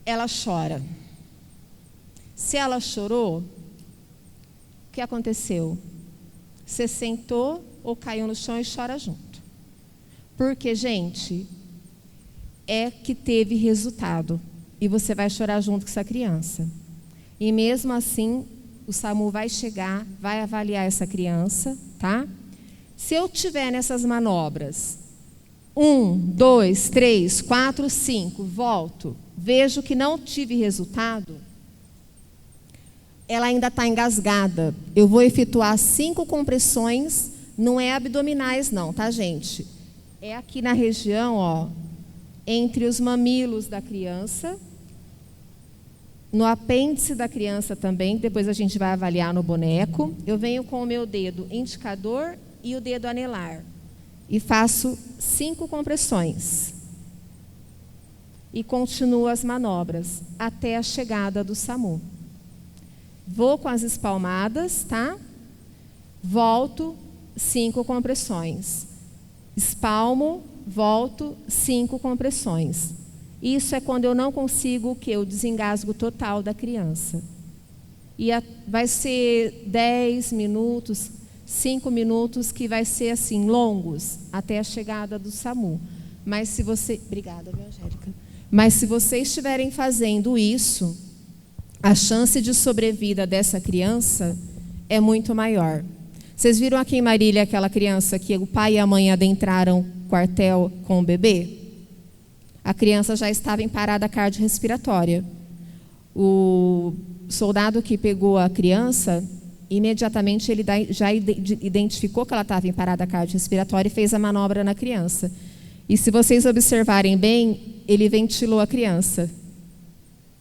Ela chora. Se ela chorou, o que aconteceu? Você sentou ou caiu no chão e chora junto. Porque, gente, é que teve resultado. E você vai chorar junto com essa criança. E mesmo assim, o SAMU vai chegar, vai avaliar essa criança, tá? Se eu tiver nessas manobras, 1, 2, 3, 4, 5, volto, vejo que não tive resultado, ela ainda está engasgada. Eu vou efetuar 5 compressões, não é abdominais não, tá, gente? É aqui na região, ó, entre os mamilos da criança, no apêndice da criança também, depois a gente vai avaliar no boneco. Eu venho com o meu dedo indicador e o dedo anelar e faço 5 compressões. E continuo as manobras até a chegada do SAMU. Vou com as espalmadas, tá? Volto, 5 compressões. Espalmo, volto, 5 compressões. Isso é quando eu não consigo o quê? O desengasgo total da criança. E vai ser 10 minutos, 5 minutos, que vai ser assim, longos, até a chegada do SAMU. Mas se você... Obrigada, viu, Angélica? Mas se vocês estiverem fazendo isso, a chance de sobrevida dessa criança é muito maior. Vocês viram aqui em Marília aquela criança que o pai e a mãe adentraram o quartel com o bebê? A criança já estava em parada cardiorrespiratória. O soldado que pegou a criança, imediatamente ele já identificou que ela estava em parada cardiorrespiratória e fez a manobra na criança. E se vocês observarem bem, ele ventilou a criança.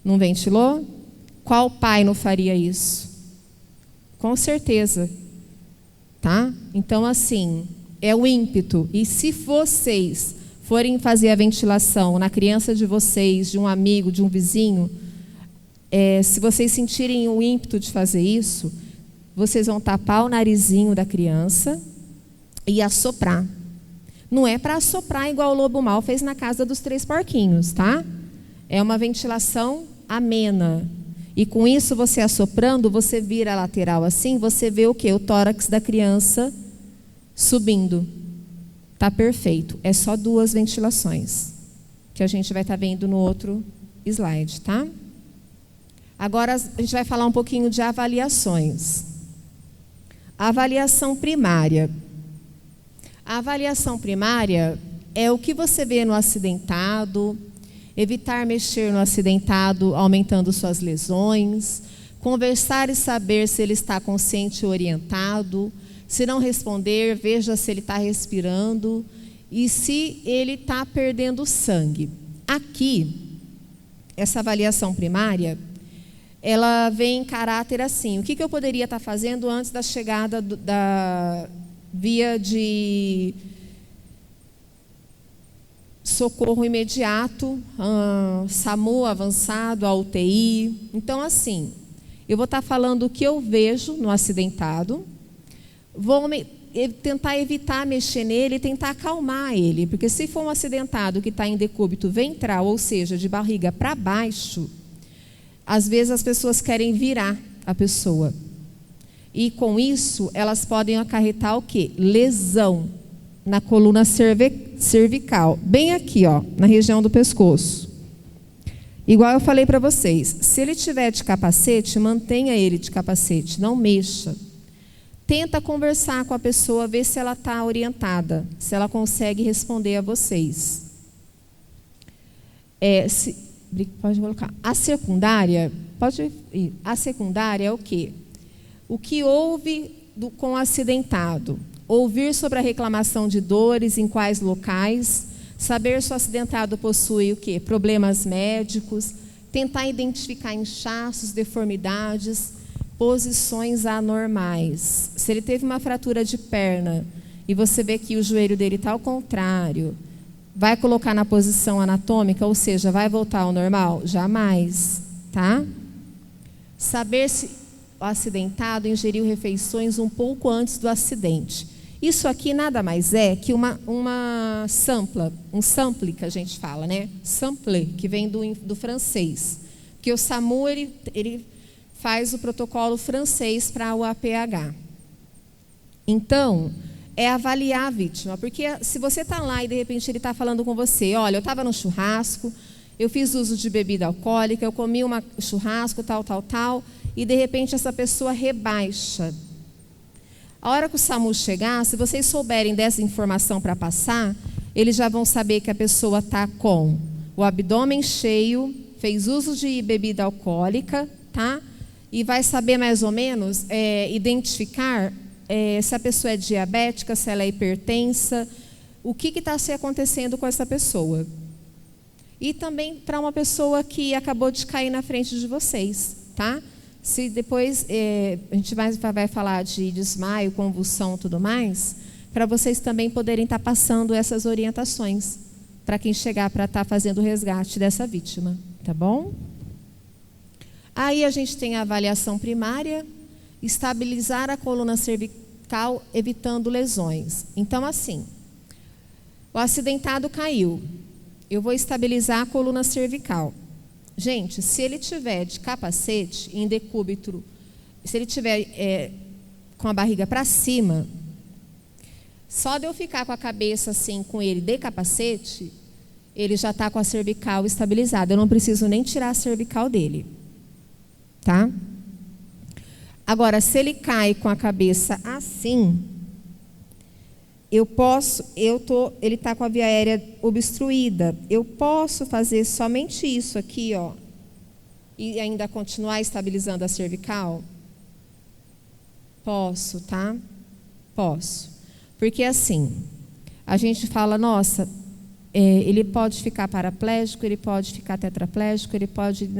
Não ventilou? Qual pai não faria isso? Com certeza. Tá? Então, assim, é o ímpeto. E se vocês forem fazer a ventilação na criança de vocês, de um amigo, de um vizinho, se vocês sentirem o ímpeto de fazer isso, vocês vão tapar o narizinho da criança e assoprar. Não é para assoprar igual o Lobo Mal fez na casa dos 3 porquinhos, tá? É uma ventilação amena. E com isso, você assoprando, você vira a lateral assim, você vê o quê? O tórax da criança subindo. Tá perfeito. É só 2 ventilações, que a gente vai estar vendo no outro slide, tá? Agora a gente vai falar um pouquinho de avaliações. A avaliação primária. A avaliação primária é o que você vê no acidentado, evitar mexer no acidentado, aumentando suas lesões, conversar e saber se ele está consciente ou orientado, se não responder, veja se ele está respirando e se ele está perdendo sangue. Aqui, essa avaliação primária, ela vem em caráter assim, o que eu poderia estar fazendo antes da chegada da via de socorro imediato, SAMU avançado, a UTI. Então, assim, eu vou estar falando o que eu vejo no acidentado, vou tentar evitar mexer nele e tentar acalmar ele, porque se for um acidentado que está em decúbito ventral, ou seja, de barriga para baixo, às vezes as pessoas querem virar a pessoa. E com isso, elas podem acarretar o quê? Lesão na coluna cervical, bem aqui, ó, na região do pescoço. Igual eu falei para vocês, se ele tiver de capacete, mantenha ele de capacete, não mexa. Tenta conversar com a pessoa, ver se ela está orientada, se ela consegue responder a vocês. Pode colocar. A secundária é o quê? O que houve com o acidentado. Ouvir sobre a reclamação de dores, em quais locais, saber se o acidentado possui o quê? Problemas médicos, tentar identificar inchaços, deformidades, posições anormais. Se ele teve uma fratura de perna e você vê que o joelho dele está ao contrário, vai colocar na posição anatômica, ou seja, vai voltar ao normal? Jamais, tá? Saber se o acidentado ingeriu refeições um pouco antes do acidente. Isso aqui nada mais é que uma sampla, um sample que a gente fala, né? Sample, que vem do francês. Porque o SAMU, ele faz o protocolo francês para o APH. Então, é avaliar a vítima. Porque se você está lá e de repente ele está falando com você, olha, eu estava no churrasco, eu fiz uso de bebida alcoólica, eu comi um churrasco, tal, e de repente essa pessoa rebaixa. A hora que o SAMU chegar, se vocês souberem dessa informação para passar, eles já vão saber que a pessoa está com o abdômen cheio, fez uso de bebida alcoólica, tá? E vai saber mais ou menos identificar se a pessoa é diabética, se ela é hipertensa, o que está se acontecendo com essa pessoa. E também para uma pessoa que acabou de cair na frente de vocês, tá? Se depois a gente vai falar de desmaio, convulsão e tudo mais, para vocês também poderem estar passando essas orientações para quem chegar para estar fazendo o resgate dessa vítima, tá bom? Aí a gente tem a avaliação primária, estabilizar a coluna cervical, evitando lesões. Então, assim, o acidentado caiu, eu vou estabilizar a coluna cervical. Gente, se ele tiver de capacete, em decúbito, se ele tiver com a barriga para cima, só de eu ficar com a cabeça assim, com ele de capacete, ele já está com a cervical estabilizada. Eu não preciso nem tirar a cervical dele, tá? Agora, se ele cai com a cabeça assim, ele está com a via aérea obstruída. Eu posso fazer somente isso aqui, ó, e ainda continuar estabilizando a cervical? Posso, tá? Posso. Porque assim, a gente fala, nossa, ele pode ficar paraplégico, ele pode ficar tetraplégico, ele pode...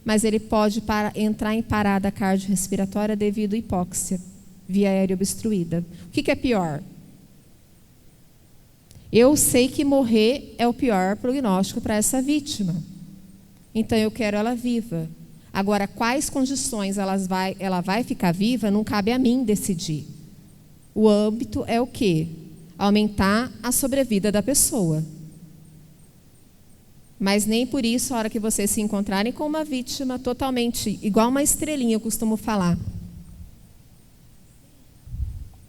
mas ele pode entrar em parada cardiorrespiratória devido à hipóxia, via aérea obstruída. O que é pior? Eu sei que morrer é o pior prognóstico para essa vítima. Então, eu quero ela viva. Agora, quais condições ela vai ficar viva, não cabe a mim decidir. O âmbito é o quê? Aumentar a sobrevida da pessoa. Mas nem por isso, a hora que vocês se encontrarem com uma vítima totalmente igual uma estrelinha, eu costumo falar,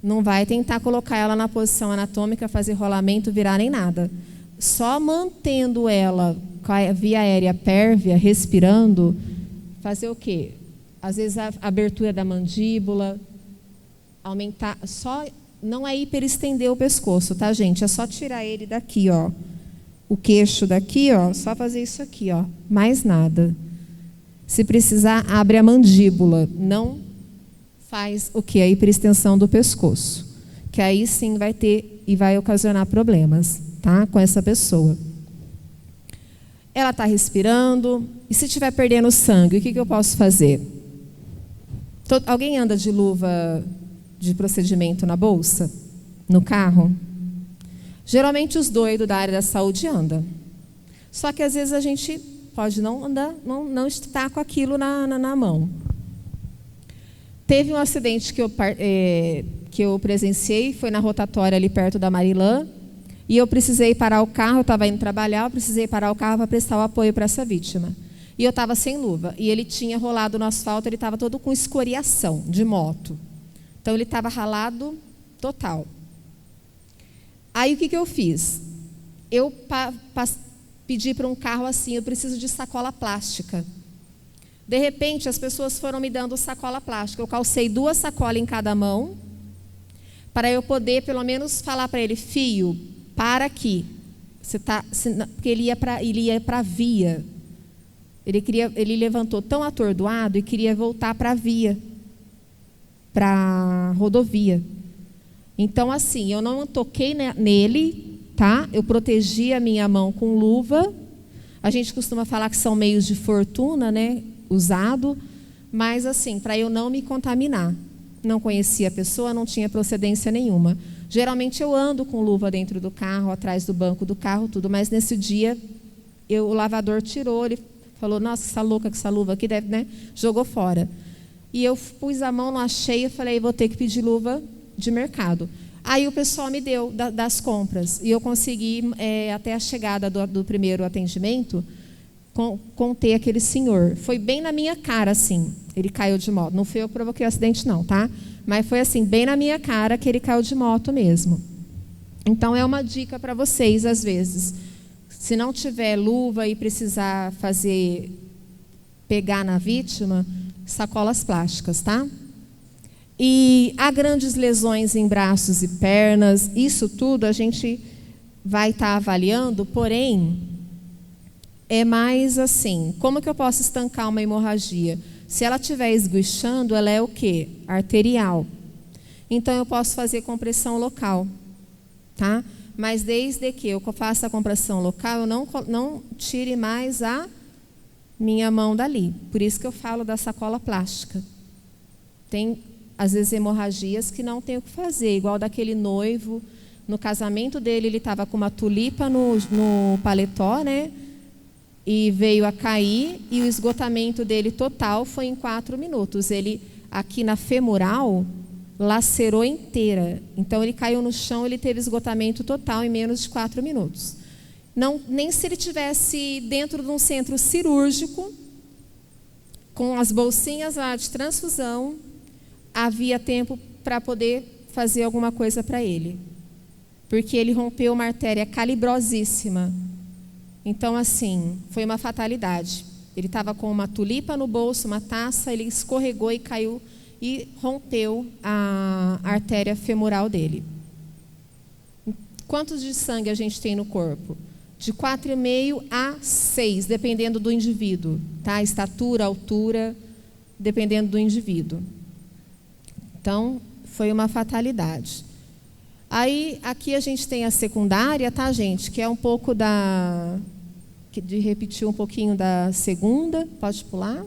não vai tentar colocar ela na posição anatômica, fazer rolamento, virar nem nada. Só mantendo ela com a via aérea pérvia, respirando, fazer o quê? Às vezes a abertura da mandíbula, aumentar, só não é hiperestender o pescoço, tá, gente? É só tirar ele daqui, ó. O queixo daqui, ó, só fazer isso aqui, ó. Mais nada. Se precisar, abre a mandíbula, não faz o que? A hiperextensão do pescoço, que aí sim vai ter e vai ocasionar problemas, tá? Com essa pessoa. Ela está respirando, e se estiver perdendo sangue, o que eu posso fazer? Alguém anda de luva de procedimento na bolsa? No carro? Geralmente os doidos da área da saúde andam. Só que às vezes a gente pode não andar, não estar com aquilo na mão. Teve um acidente que eu presenciei, foi na rotatória ali perto da Marilã, e eu precisei parar o carro, eu estava indo trabalhar, eu precisei parar o carro para prestar o apoio para essa vítima. E eu estava sem luva, e ele tinha rolado no asfalto, ele estava todo com escoriação de moto. Então ele estava ralado total. Aí o que eu fiz? Eu pedi para um carro assim, eu preciso de sacola plástica. De repente, as pessoas foram me dando sacola plástica. Eu calcei 2 sacolas em cada mão, para eu poder, pelo menos, falar para ele, filho, para aqui. Porque ele ia para a via. Ele levantou tão atordoado e queria voltar para a via, para a rodovia. Então, assim, eu não toquei nele, tá? Eu protegi a minha mão com luva. A gente costuma falar que são meios de fortuna, né? Usado, mas assim, para eu não me contaminar. Não conhecia a pessoa, não tinha procedência nenhuma. Geralmente eu ando com luva dentro do carro, atrás do banco do carro, tudo, mas nesse dia o lavador tirou, ele falou, nossa, essa louca com essa luva aqui, deve, né? Jogou fora. E eu pus a mão, não achei, eu falei, vou ter que pedir luva de mercado. Aí o pessoal me deu das compras, e eu consegui, até a chegada do primeiro atendimento, conter aquele senhor. Foi bem na minha cara, assim, ele caiu de moto. Não fui eu que provoquei o acidente, não, tá? Mas foi assim, bem na minha cara que ele caiu de moto mesmo. Então, é uma dica para vocês, às vezes. Se não tiver luva e precisar pegar na vítima, sacolas plásticas, tá? E há grandes lesões em braços e pernas, isso tudo a gente vai estar avaliando, porém, é mais assim, como que eu posso estancar uma hemorragia? Se ela estiver esguichando, ela é o quê? Arterial. Então, eu posso fazer compressão local, tá? Mas desde que eu faça a compressão local, eu não tire mais a minha mão dali. Por isso que eu falo da sacola plástica. Tem, às vezes, hemorragias que não tem o que fazer, igual daquele noivo, no casamento dele, ele estava com uma tulipa no paletó, né? E veio a cair, e o esgotamento dele total foi em 4 minutos. Ele, aqui na femoral, lacerou inteira. Então, ele caiu no chão, ele teve esgotamento total em menos de 4 minutos. Não, nem se ele tivesse dentro de um centro cirúrgico, com as bolsinhas lá de transfusão, havia tempo para poder fazer alguma coisa para ele. Porque ele rompeu uma artéria calibrosíssima. Então, assim, foi uma fatalidade. Ele estava com uma tulipa no bolso, uma taça, ele escorregou e caiu e rompeu a artéria femoral dele. Quantos de sangue a gente tem no corpo? De 4,5 a 6, dependendo do indivíduo, tá? Estatura, altura, dependendo do indivíduo. Então, foi uma fatalidade. Aí, aqui a gente tem a secundária, tá, gente? Que é um pouco de repetir um pouquinho da segunda. Pode pular.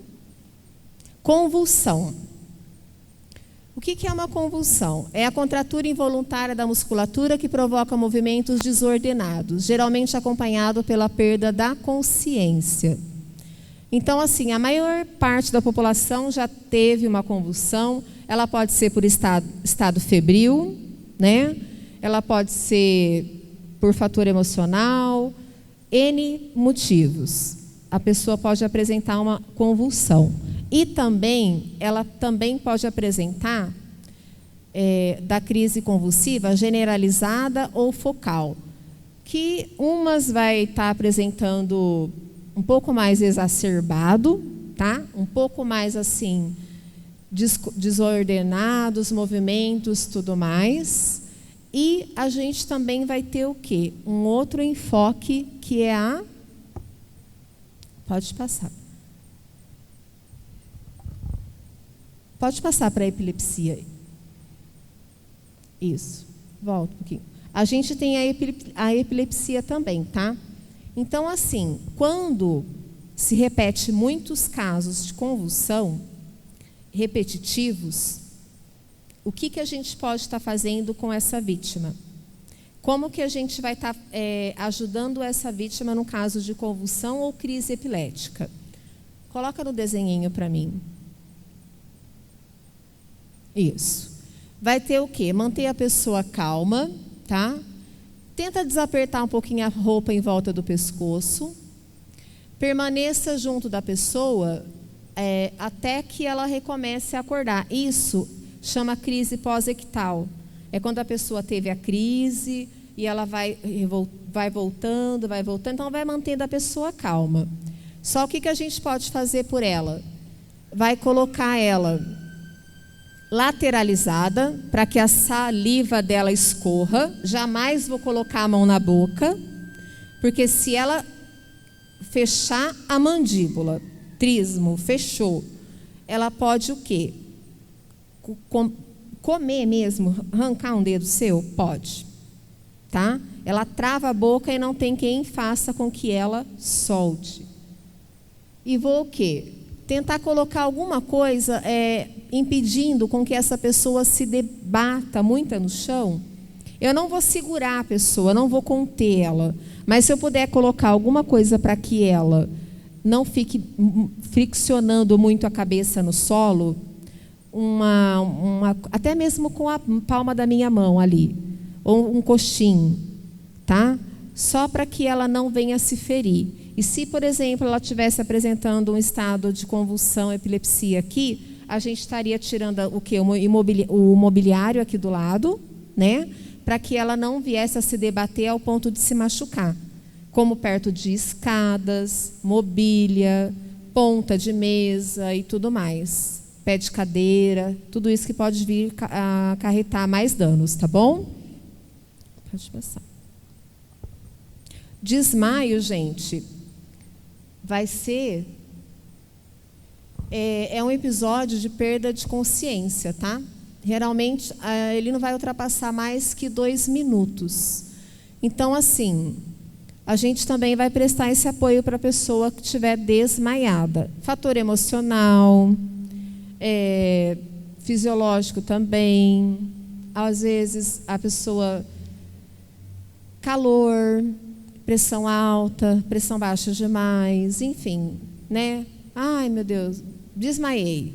Convulsão. O que é uma convulsão? É a contratura involuntária da musculatura que provoca movimentos desordenados, geralmente acompanhado pela perda da consciência. Então, assim, a maior parte da população já teve uma convulsão. Ela pode ser por estado febril, né? Ela pode ser por fator emocional, N motivos. A pessoa pode apresentar uma convulsão. E também, ela também pode apresentar da crise convulsiva generalizada ou focal, que umas vai estar apresentando um pouco mais exacerbado, tá? Um pouco mais assim, desordenados, movimentos, tudo mais. E a gente também vai ter o quê? Um outro enfoque, que é a... Pode passar. Pode passar para a epilepsia. Isso. Volta um pouquinho. A gente tem a epilepsia também, tá? Então, assim, quando se repete muitos casos de convulsão repetitivos, o que a gente pode estar fazendo com essa vítima? Como que a gente vai estar ajudando essa vítima no caso de convulsão ou crise epilética? Coloca no desenhinho para mim. Isso. Vai ter o quê? Manter a pessoa calma, tá? Tenta desapertar um pouquinho a roupa em volta do pescoço. Permaneça junto da pessoa até que ela recomece a acordar. Isso chama crise pós-ictal. É quando a pessoa teve a crise e ela vai voltando. Então, vai mantendo a pessoa calma. Só o que a gente pode fazer por ela? Vai colocar ela lateralizada, para que a saliva dela escorra. Jamais vou colocar a mão na boca, porque se ela fechar a mandíbula, trismo, fechou, ela pode o quê? Comer mesmo, arrancar um dedo seu? Pode. Tá? Ela trava a boca e não tem quem faça com que ela solte. E vou o quê? Tentar colocar alguma coisa impedindo com que essa pessoa se debata muito no chão. Eu não vou segurar a pessoa, não vou conter ela, mas se eu puder colocar alguma coisa para que ela não fique friccionando muito a cabeça no solo, até mesmo com a palma da minha mão ali, ou um coxim, tá? Só para que ela não venha se ferir. E se, por exemplo, ela estivesse apresentando um estado de convulsão, epilepsia aqui, a gente estaria tirando o quê? O mobiliário aqui do lado, né? Para que ela não viesse a se debater ao ponto de se machucar. Como perto de escadas, mobília, ponta de mesa e tudo mais. Pé de cadeira, tudo isso que pode vir a acarretar mais danos, tá bom? Pode passar. Desmaio, gente, vai ser... É um episódio de perda de consciência, tá? Geralmente, ele não vai ultrapassar mais que 2 minutos. Então, assim, a gente também vai prestar esse apoio para a pessoa que estiver desmaiada. Fator emocional, fisiológico também. Às vezes, a pessoa... Calor, pressão alta, pressão baixa demais, enfim, né? Ai, meu Deus, desmaiei.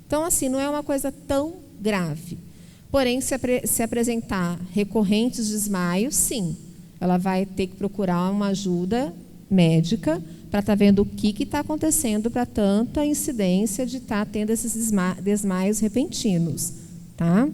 Então, assim, não é uma coisa tão grave. Porém, se apresentar recorrentes desmaios, sim, ela vai ter que procurar uma ajuda médica para estar vendo o que está acontecendo para tanta incidência de estar tendo esses desmaios repentinos, tá?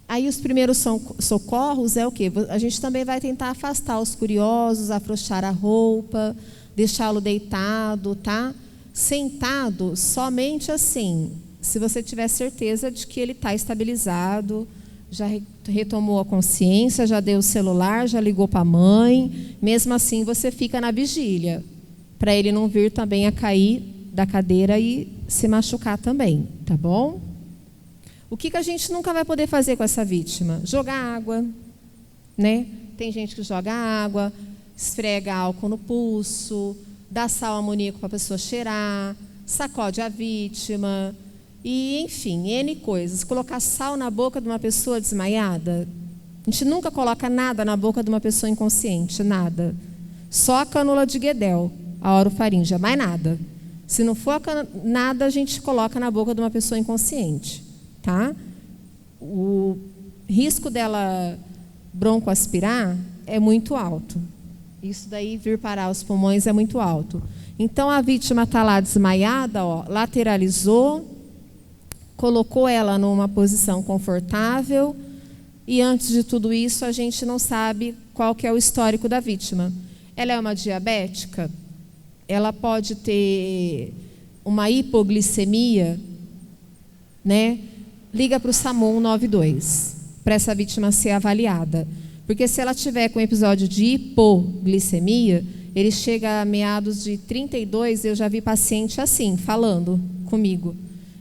Aí os primeiros socorros é o quê? A gente também vai tentar afastar os curiosos, afrouxar a roupa, deixá-lo deitado, tá? Sentado, somente assim, se você tiver certeza de que ele está estabilizado, já retomou a consciência, já deu o celular, já ligou para a mãe, mesmo assim você fica na vigília, para ele não vir também a cair da cadeira e se machucar também, tá bom? O que a gente nunca vai poder fazer com essa vítima? Jogar água, né? Tem gente que joga água, esfrega álcool no pulso, dá sal amoníaco para a pessoa cheirar, sacode a vítima, e enfim, N coisas. Colocar sal na boca de uma pessoa desmaiada, a gente nunca coloca nada na boca de uma pessoa inconsciente, nada. Só a cânula de Guedel, a orofaringe, mais nada. Se não for nada, a gente coloca na boca de uma pessoa inconsciente. Tá? O risco dela broncoaspirar é muito alto, Isso daí, vir parar os pulmões é muito alto. Então, a vítima está lá desmaiada, ó, lateralizou, colocou ela numa posição confortável e, antes de tudo isso, a gente não sabe qual que é o histórico da vítima. Ela é uma diabética? Ela pode ter uma hipoglicemia, né? Liga para o SAMU 192 para essa vítima ser avaliada. Porque se ela tiver com episódio de hipoglicemia, ele chega a meados de 32, eu já vi paciente assim, falando comigo.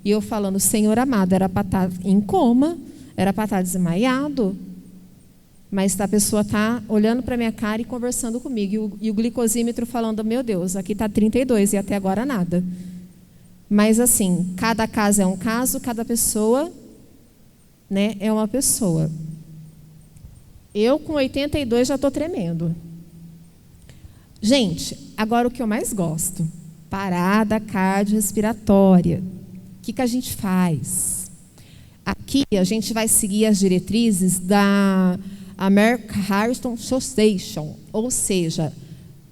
E eu falando, Senhor amado, era para estar em coma, era para estar desmaiado. Mas a pessoa está olhando para a minha cara e conversando comigo. E o glicosímetro falando, meu Deus, aqui está 32 e até agora nada. Mas assim, cada caso é um caso, cada pessoa, né, é uma pessoa. Eu com 82 já estou tremendo. Gente, agora o que eu mais gosto, parada cardiorrespiratória. O que a gente faz? Aqui a gente vai seguir as diretrizes da American Heart Association, ou seja,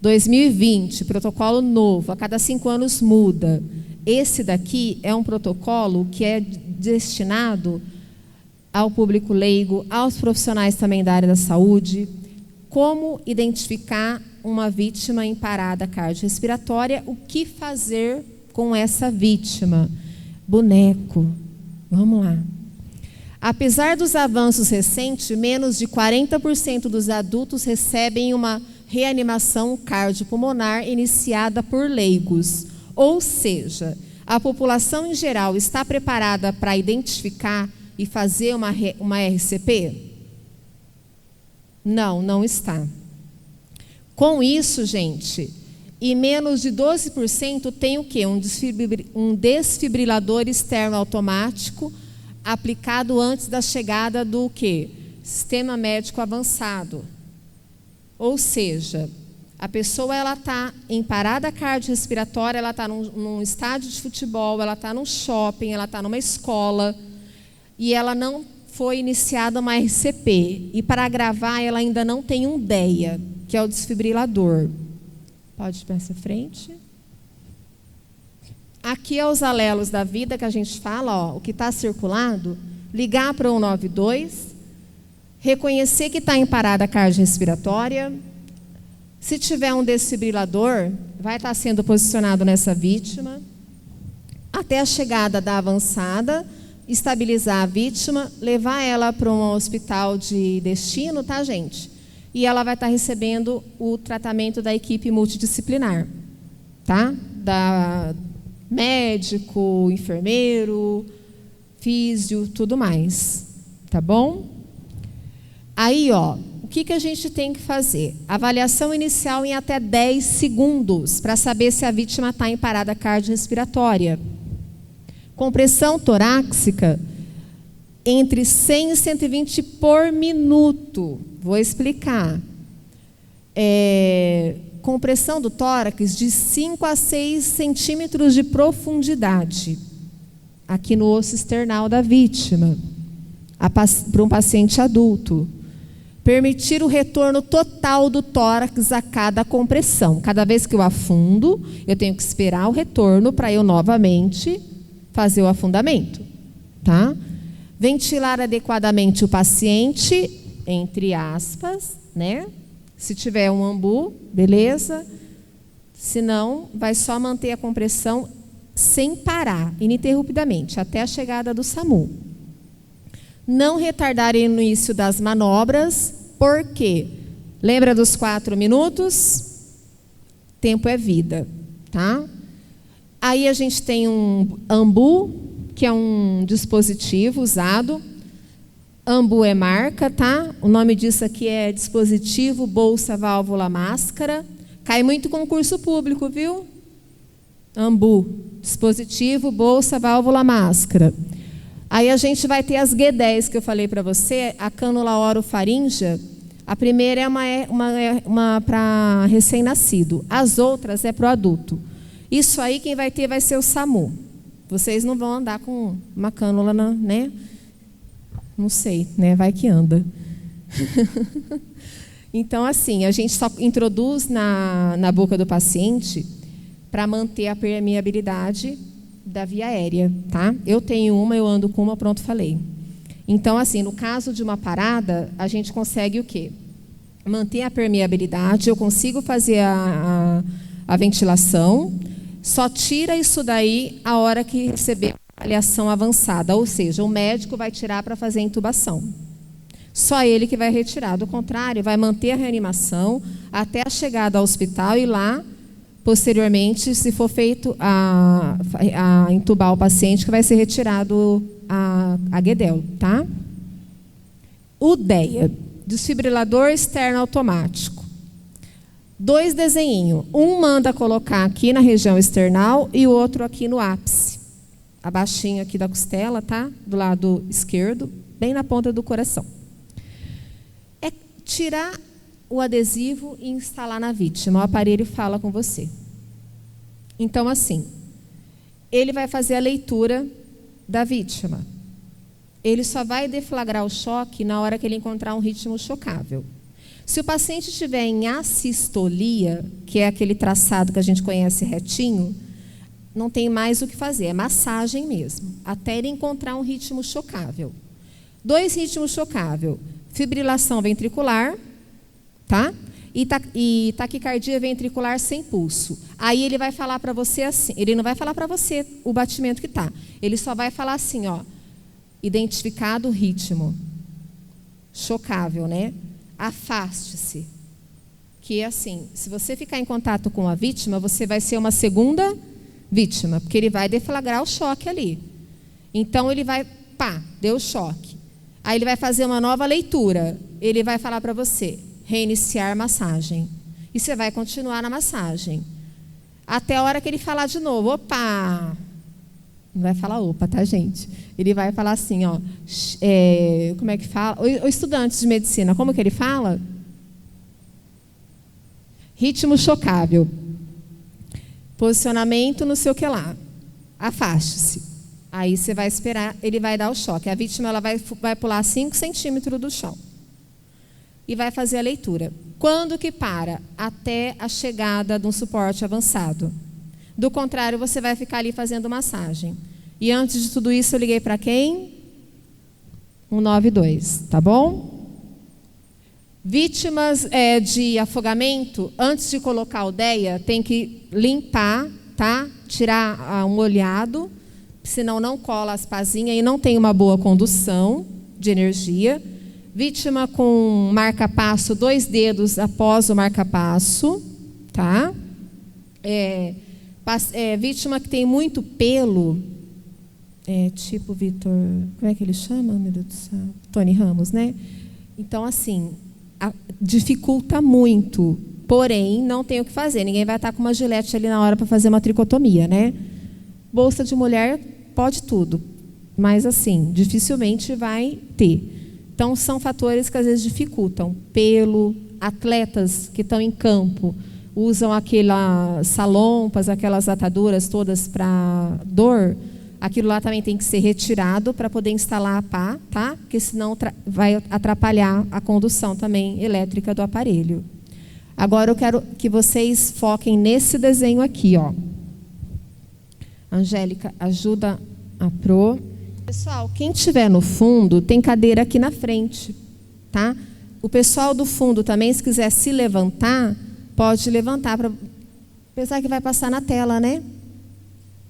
2020, protocolo novo, a cada 5 anos muda. Esse daqui é um protocolo que é destinado ao público leigo, aos profissionais também da área da saúde, como identificar uma vítima em parada cardiorrespiratória, o que fazer com essa vítima. Boneco, vamos lá. Apesar dos avanços recentes, menos de 40% dos adultos recebem uma reanimação cardiopulmonar iniciada por leigos. Ou seja, a população em geral está preparada para identificar e fazer uma RCP? Não, não está. Com isso, gente, e menos de 12% tem o quê? Um desfibrilador externo automático aplicado antes da chegada do quê? Sistema médico avançado. Ou seja, a pessoa ela está em parada cardiorrespiratória, ela está num estádio de futebol, ela está num shopping, ela está numa escola, e ela não foi iniciada uma RCP. E para gravar, ela ainda não tem um DEA, que é o desfibrilador. Pode ir para essa frente. Aqui é os alelos da vida que a gente fala, ó, o que está circulado, ligar para o 192, reconhecer que está em parada cardiorrespiratória. Se tiver um desfibrilador, vai estar sendo posicionado nessa vítima, até a chegada da avançada, estabilizar a vítima, levar ela para um hospital de destino, tá, gente? E ela vai estar recebendo o tratamento da equipe multidisciplinar, tá? Da médico, enfermeiro, físio, tudo mais, tá bom? Aí, ó, o que a gente tem que fazer? Avaliação inicial em até 10 segundos, para saber se a vítima está em parada cardiorrespiratória. Compressão torácica entre 100 e 120 por minuto. Vou explicar. Compressão do tórax de 5 a 6 centímetros de profundidade, aqui no osso external da vítima, para um paciente adulto. Permitir o retorno total do tórax a cada compressão. Cada vez que eu afundo, eu tenho que esperar o retorno para eu novamente fazer o afundamento, tá? Ventilar adequadamente o paciente, entre aspas, né? Se tiver um ambu, beleza. Se não, vai só manter a compressão sem parar, ininterruptamente, até a chegada do SAMU. Não retardar o início das manobras, porque lembra dos 4 minutos? Tempo é vida, tá? Aí a gente tem um ambu, que é um dispositivo usado. Ambu é marca, tá? O nome disso aqui é dispositivo, bolsa, válvula, máscara. Cai muito concurso público, viu? Ambu, dispositivo, bolsa, válvula, máscara. Aí a gente vai ter as G10 que eu falei para você, a cânula orofaríngea. A primeira é uma para recém-nascido, as outras é para o adulto. Isso aí quem vai ter vai ser o SAMU. Vocês não vão andar com uma cânula, né? Não sei, né? Vai que anda. Então, assim, a gente só introduz na boca do paciente para manter a permeabilidade da via aérea, tá? Eu tenho uma, eu ando com uma, pronto, falei. Então, assim, no caso de uma parada, a gente consegue o quê? Manter a permeabilidade, eu consigo fazer a ventilação, só tira isso daí a hora que receber a avaliação avançada, ou seja, o médico vai tirar para fazer a intubação. Só ele que vai retirar, do contrário, vai manter a reanimação até a chegada ao hospital e lá, posteriormente, se for feito a intubar o paciente, que vai ser retirado a guedel, tá? O DEA, desfibrilador externo automático. 2 desenhinhos. Um manda colocar aqui na região external e o outro aqui no ápice. Abaixinho aqui da costela, tá? Do lado esquerdo, bem na ponta do coração. É tirar o adesivo e instalar na vítima. O aparelho fala com você. Então, assim, ele vai fazer a leitura da vítima. Ele só vai deflagrar o choque na hora que ele encontrar um ritmo chocável. Se o paciente estiver em assistolia, que é aquele traçado que a gente conhece retinho, não tem mais o que fazer, é massagem mesmo, até ele encontrar um ritmo chocável. 2 ritmos chocáveis, fibrilação ventricular, tá? E taquicardia ventricular sem pulso. Aí ele vai falar para você assim, ele não vai falar para você o batimento que está, ele só vai falar assim, ó, identificado o ritmo chocável, né? Afaste-se. Que é assim, se você ficar em contato com a vítima, você vai ser uma segunda vítima, porque ele vai deflagrar o choque ali. Então ele vai, pá, deu choque. Aí ele vai fazer uma nova leitura. Ele vai falar para você, reiniciar massagem. E você vai continuar na massagem. Até a hora que ele falar de novo, opa! Não vai falar opa, tá, gente? Ele vai falar assim, ó, como é que fala? O estudante de medicina, como que ele fala? Ritmo chocável. Posicionamento, não sei o que lá. Afaste-se. Aí você vai esperar, ele vai dar o choque. A vítima ela vai pular 5 centímetros do chão. E vai fazer a leitura. Quando que para? Até a chegada de um suporte avançado. Do contrário, você vai ficar ali fazendo massagem. E antes de tudo isso, eu liguei para quem? 192, tá bom? Vítimas de afogamento, antes de colocar o DEA, tem que limpar, tá? Tirar um molhado, senão não cola as pazinhas e não tem uma boa condução de energia. Vítima com marca-passo, 2 dedos após o marca-passo, tá? Vítima que tem muito pelo, tipo Vitor, como é que ele chama? Meu Deus do céu, Tony Ramos, né? Então, assim, dificulta muito, porém, não tem o que fazer. Ninguém vai estar com uma gilete ali na hora para fazer uma tricotomia, né? Bolsa de mulher pode tudo, mas, assim, dificilmente vai ter. Então, são fatores que às vezes dificultam. Pelo, atletas que estão em campo, usam aquelas salompas, aquelas ataduras todas para dor, aquilo lá também tem que ser retirado para poder instalar a pá, tá? Porque senão vai atrapalhar a condução também elétrica do aparelho. Agora eu quero que vocês foquem nesse desenho aqui, ó. Angélica, ajuda a Pro. Pessoal, quem estiver no fundo, tem cadeira aqui na frente, tá? O pessoal do fundo também, se quiser se levantar, pode levantar, apesar que vai passar na tela, né?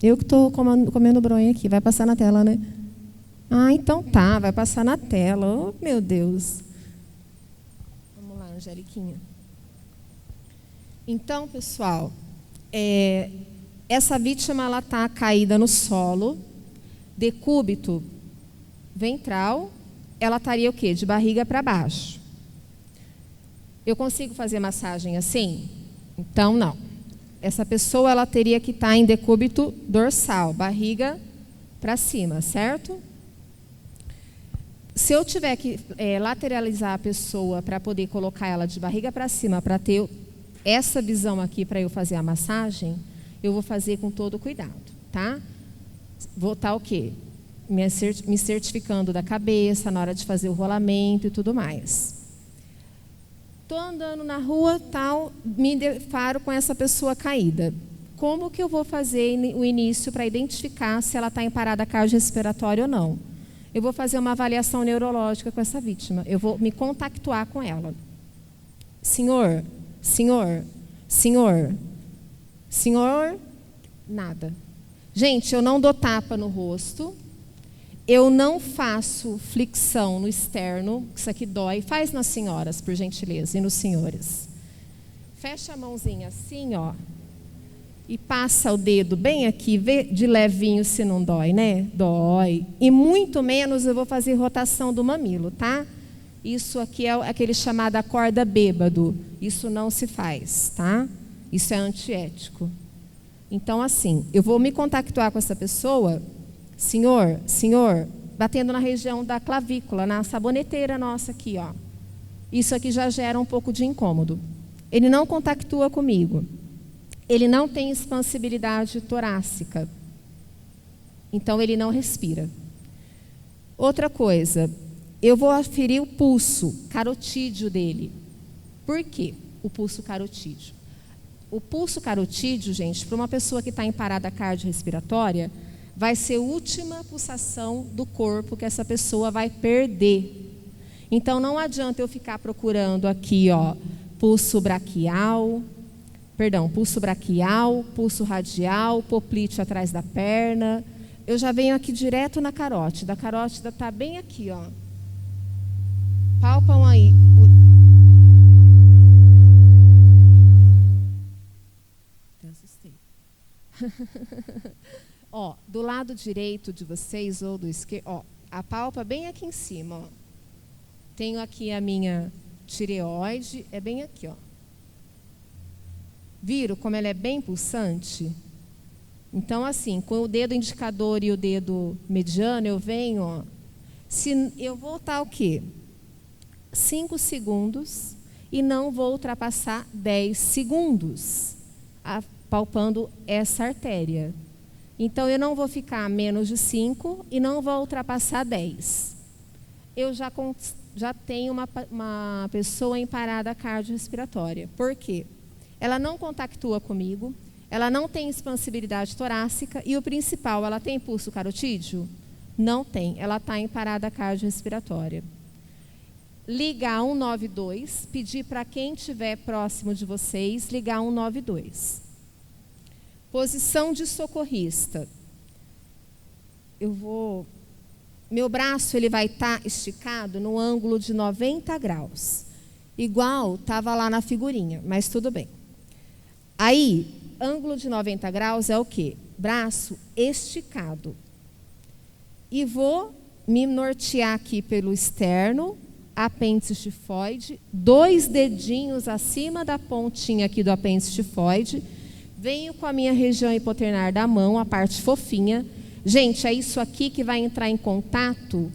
Eu que estou comendo bronha aqui, vai passar na tela, né? Ah, então tá, vai passar na tela. Oh, meu Deus. Vamos lá, Angeliquinha. Então, pessoal, essa vítima ela está caída no solo, decúbito ventral, ela estaria o quê? De barriga para baixo. Eu consigo fazer massagem assim? Então, não. Essa pessoa ela teria que estar em decúbito dorsal, barriga para cima, certo? Se eu tiver que lateralizar a pessoa para poder colocar ela de barriga para cima, para ter essa visão aqui para eu fazer a massagem, eu vou fazer com todo cuidado, tá? Vou estar o quê? Me certificando da cabeça na hora de fazer o rolamento e tudo mais. Estou andando na rua, tal, me deparo com essa pessoa caída. Como que eu vou fazer o início para identificar se ela está em parada cardiorrespiratória ou não? Eu vou fazer uma avaliação neurológica com essa vítima. Eu vou me contactuar com ela. Senhor, senhor, senhor, senhor, nada. Gente, eu não dou tapa no rosto. Eu não faço flexão no externo, isso aqui dói. Faz nas senhoras, por gentileza, e nos senhores. Fecha a mãozinha assim, ó. E passa o dedo bem aqui, vê de levinho se não dói, né? Dói. E muito menos eu vou fazer rotação do mamilo, tá? Isso aqui é aquele chamado acorda bêbado. Isso não se faz, tá? Isso é antiético. Então, assim, eu vou me contactuar com essa pessoa, senhor, senhor, batendo na região da clavícula, na saboneteira nossa aqui, ó. Isso aqui já gera um pouco de incômodo. Ele não contactua comigo. Ele não tem expansibilidade torácica. Então, ele não respira. Outra coisa, eu vou aferir o pulso carotídeo dele. Por quê? O pulso carotídeo. O pulso carotídeo, gente, para uma pessoa que está em parada cardiorrespiratória, vai ser a última pulsação do corpo que essa pessoa vai perder. Então, não adianta eu ficar procurando aqui, ó, pulso braquial, pulso radial, poplite atrás da perna. Eu já venho aqui direto na carótida. A carótida está bem aqui, ó. Palpam aí. Até assustei. Ó, do lado direito de vocês ou do esquerdo, ó, a palpa bem aqui em cima, ó. Tenho aqui a minha tireoide, é bem aqui, ó. Viram como ela é bem pulsante? Então, assim, com o dedo indicador e o dedo mediano, eu venho, ó. Se eu vou estar o quê? 5 segundos e não vou ultrapassar 10 segundos palpando essa artéria. Então, eu não vou ficar a menos de 5 e não vou ultrapassar 10. Eu já tenho uma pessoa em parada cardiorrespiratória. Por quê? Ela não contactua comigo, ela não tem expansibilidade torácica e o principal, ela tem pulso carotídeo? Não tem, ela está em parada cardiorrespiratória. Ligar 192, pedir para quem estiver próximo de vocês, ligar 192. Posição de socorrista. Meu braço ele vai estar esticado no ângulo de 90 graus. Igual estava lá na figurinha, mas tudo bem. Aí, ângulo de 90 graus é o quê? Braço esticado. E vou me nortear aqui pelo externo, apêndice tifoide, 2 dedinhos acima da pontinha aqui do apêndice tifoide. Venho com a minha região hipoternar da mão, a parte fofinha. Gente, é isso aqui que vai entrar em contato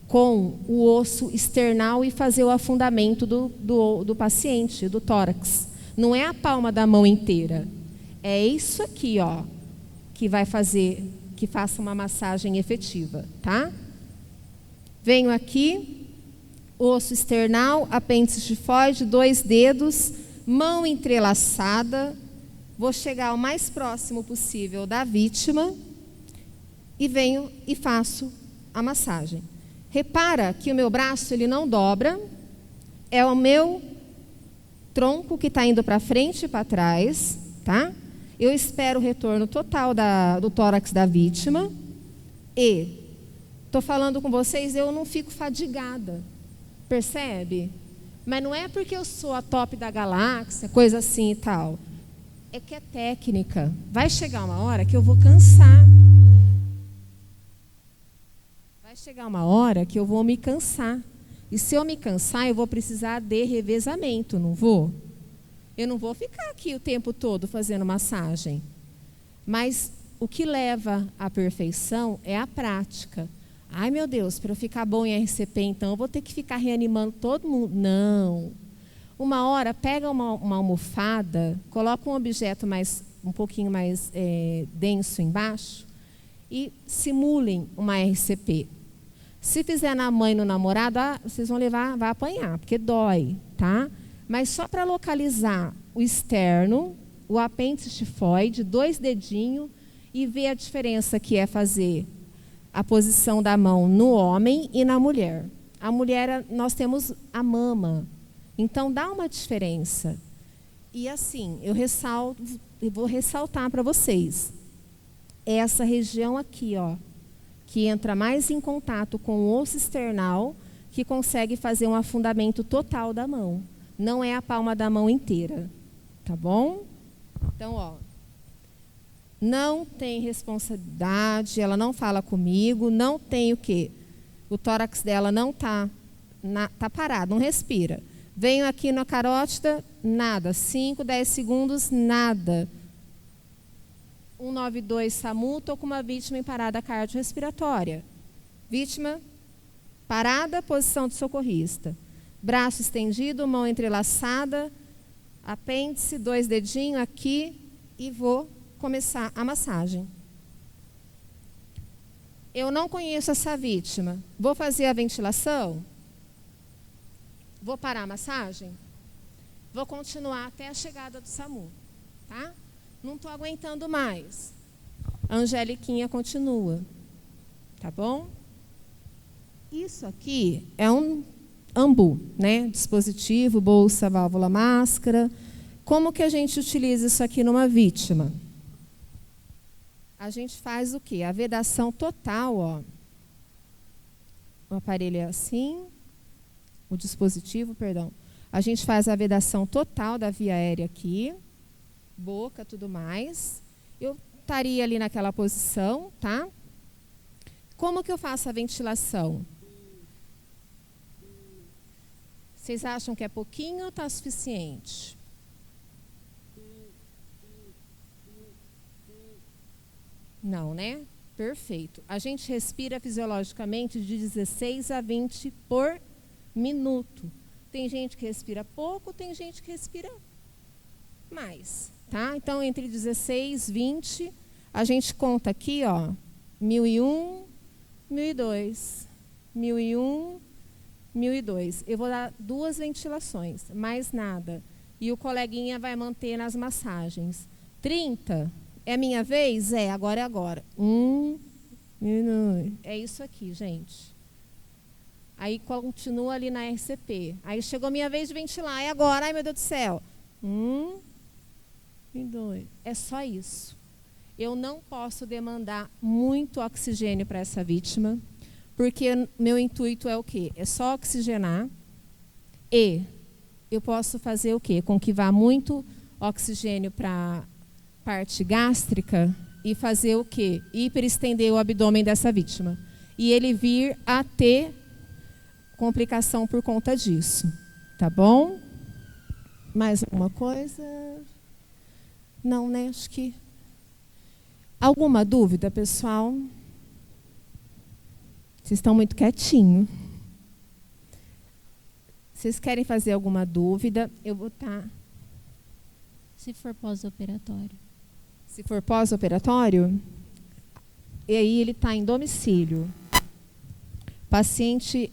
com o osso external e fazer o afundamento do paciente, do tórax. Não é a palma da mão inteira. É isso aqui, ó, que vai fazer que faça uma massagem efetiva, tá? Venho aqui, osso external, apêndice tifoide, 2 dedos, mão entrelaçada. Vou chegar o mais próximo possível da vítima e venho e faço a massagem. Repara que o meu braço ele não dobra, é o meu tronco que está indo para frente e para trás, tá? Eu espero o retorno total do tórax da vítima e estou falando com vocês, eu não fico fadigada, percebe? Mas não é porque eu sou a top da galáxia, coisa assim e tal. É que é técnica. Vai chegar uma hora que eu vou cansar. Vai chegar uma hora que eu vou me cansar. E se eu me cansar, eu vou precisar de revezamento, não vou? Eu não vou ficar aqui o tempo todo fazendo massagem. Mas o que leva à perfeição é a prática. Ai, meu Deus, para eu ficar bom em RCP, então, eu vou ter que ficar reanimando todo mundo. Não. Uma hora, pega uma almofada, coloca um objeto um pouquinho mais denso embaixo e simulem uma RCP. Se fizer na mãe e no namorado, vocês vão levar, vai apanhar, porque dói, tá? Mas só para localizar o externo, o apêndice tifoide, 2 dedinhos, e ver a diferença que é fazer a posição da mão no homem e na mulher. A mulher, nós temos a mama, então dá uma diferença. E assim, eu vou ressaltar para vocês, essa região aqui, ó, que entra mais em contato com o osso external, que consegue fazer um afundamento total da mão. Não é a palma da mão inteira, tá bom? Então, ó, não tem responsabilidade, ela não fala comigo, não tem o quê? O tórax dela não tá parado, não respira. Venho aqui na carótida, nada. 5, 10 segundos, nada. 192 SAMU, estou com uma vítima em parada cardiorrespiratória. Vítima, parada, posição de socorrista. Braço estendido, mão entrelaçada, apêndice, 2 dedinhos aqui e vou começar a massagem. Eu não conheço essa vítima. Vou fazer a ventilação? Vou parar a massagem? Vou continuar até a chegada do SAMU, tá? Não estou aguentando mais. A Angeliquinha continua, tá bom? Isso aqui é um AMBU, né? Dispositivo, bolsa, válvula, máscara. Como que a gente utiliza isso aqui numa vítima? A gente faz o quê? A vedação total, ó. O aparelho é assim, o dispositivo, perdão. A gente faz a vedação total da via aérea aqui, boca, tudo mais. Eu estaria ali naquela posição, tá? Como que eu faço a ventilação? Vocês acham que é pouquinho ou está suficiente? Não, né? Perfeito. A gente respira fisiologicamente de 16 a 20 por minuto. Tem gente que respira pouco, tem gente que respira mais, tá? Então, entre 16 e 20, a gente conta aqui, ó, 1001, 1002, 1001, 1002. Eu vou dar 2 ventilações, mais nada. E o coleguinha vai manter nas massagens. 30, é minha vez? É, agora é agora. 1 minuto. É isso aqui, gente. Aí continua ali na RCP. Aí chegou a minha vez de ventilar. É agora, ai meu Deus do céu. 1 e 2. É só isso. Eu não posso demandar muito oxigênio para essa vítima, porque meu intuito é o quê? É só oxigenar. E eu posso fazer o quê? Com que vá muito oxigênio para a parte gástrica e fazer o quê? Hiperestender o abdômen dessa vítima. E ele vir a ter complicação por conta disso. Tá bom? Mais alguma coisa? Não, né? Acho que... Alguma dúvida, pessoal? Vocês estão muito quietinhos. Vocês querem fazer alguma dúvida? Eu vou estar... Se for pós-operatório. Se for pós-operatório, e aí ele está em domicílio. Paciente...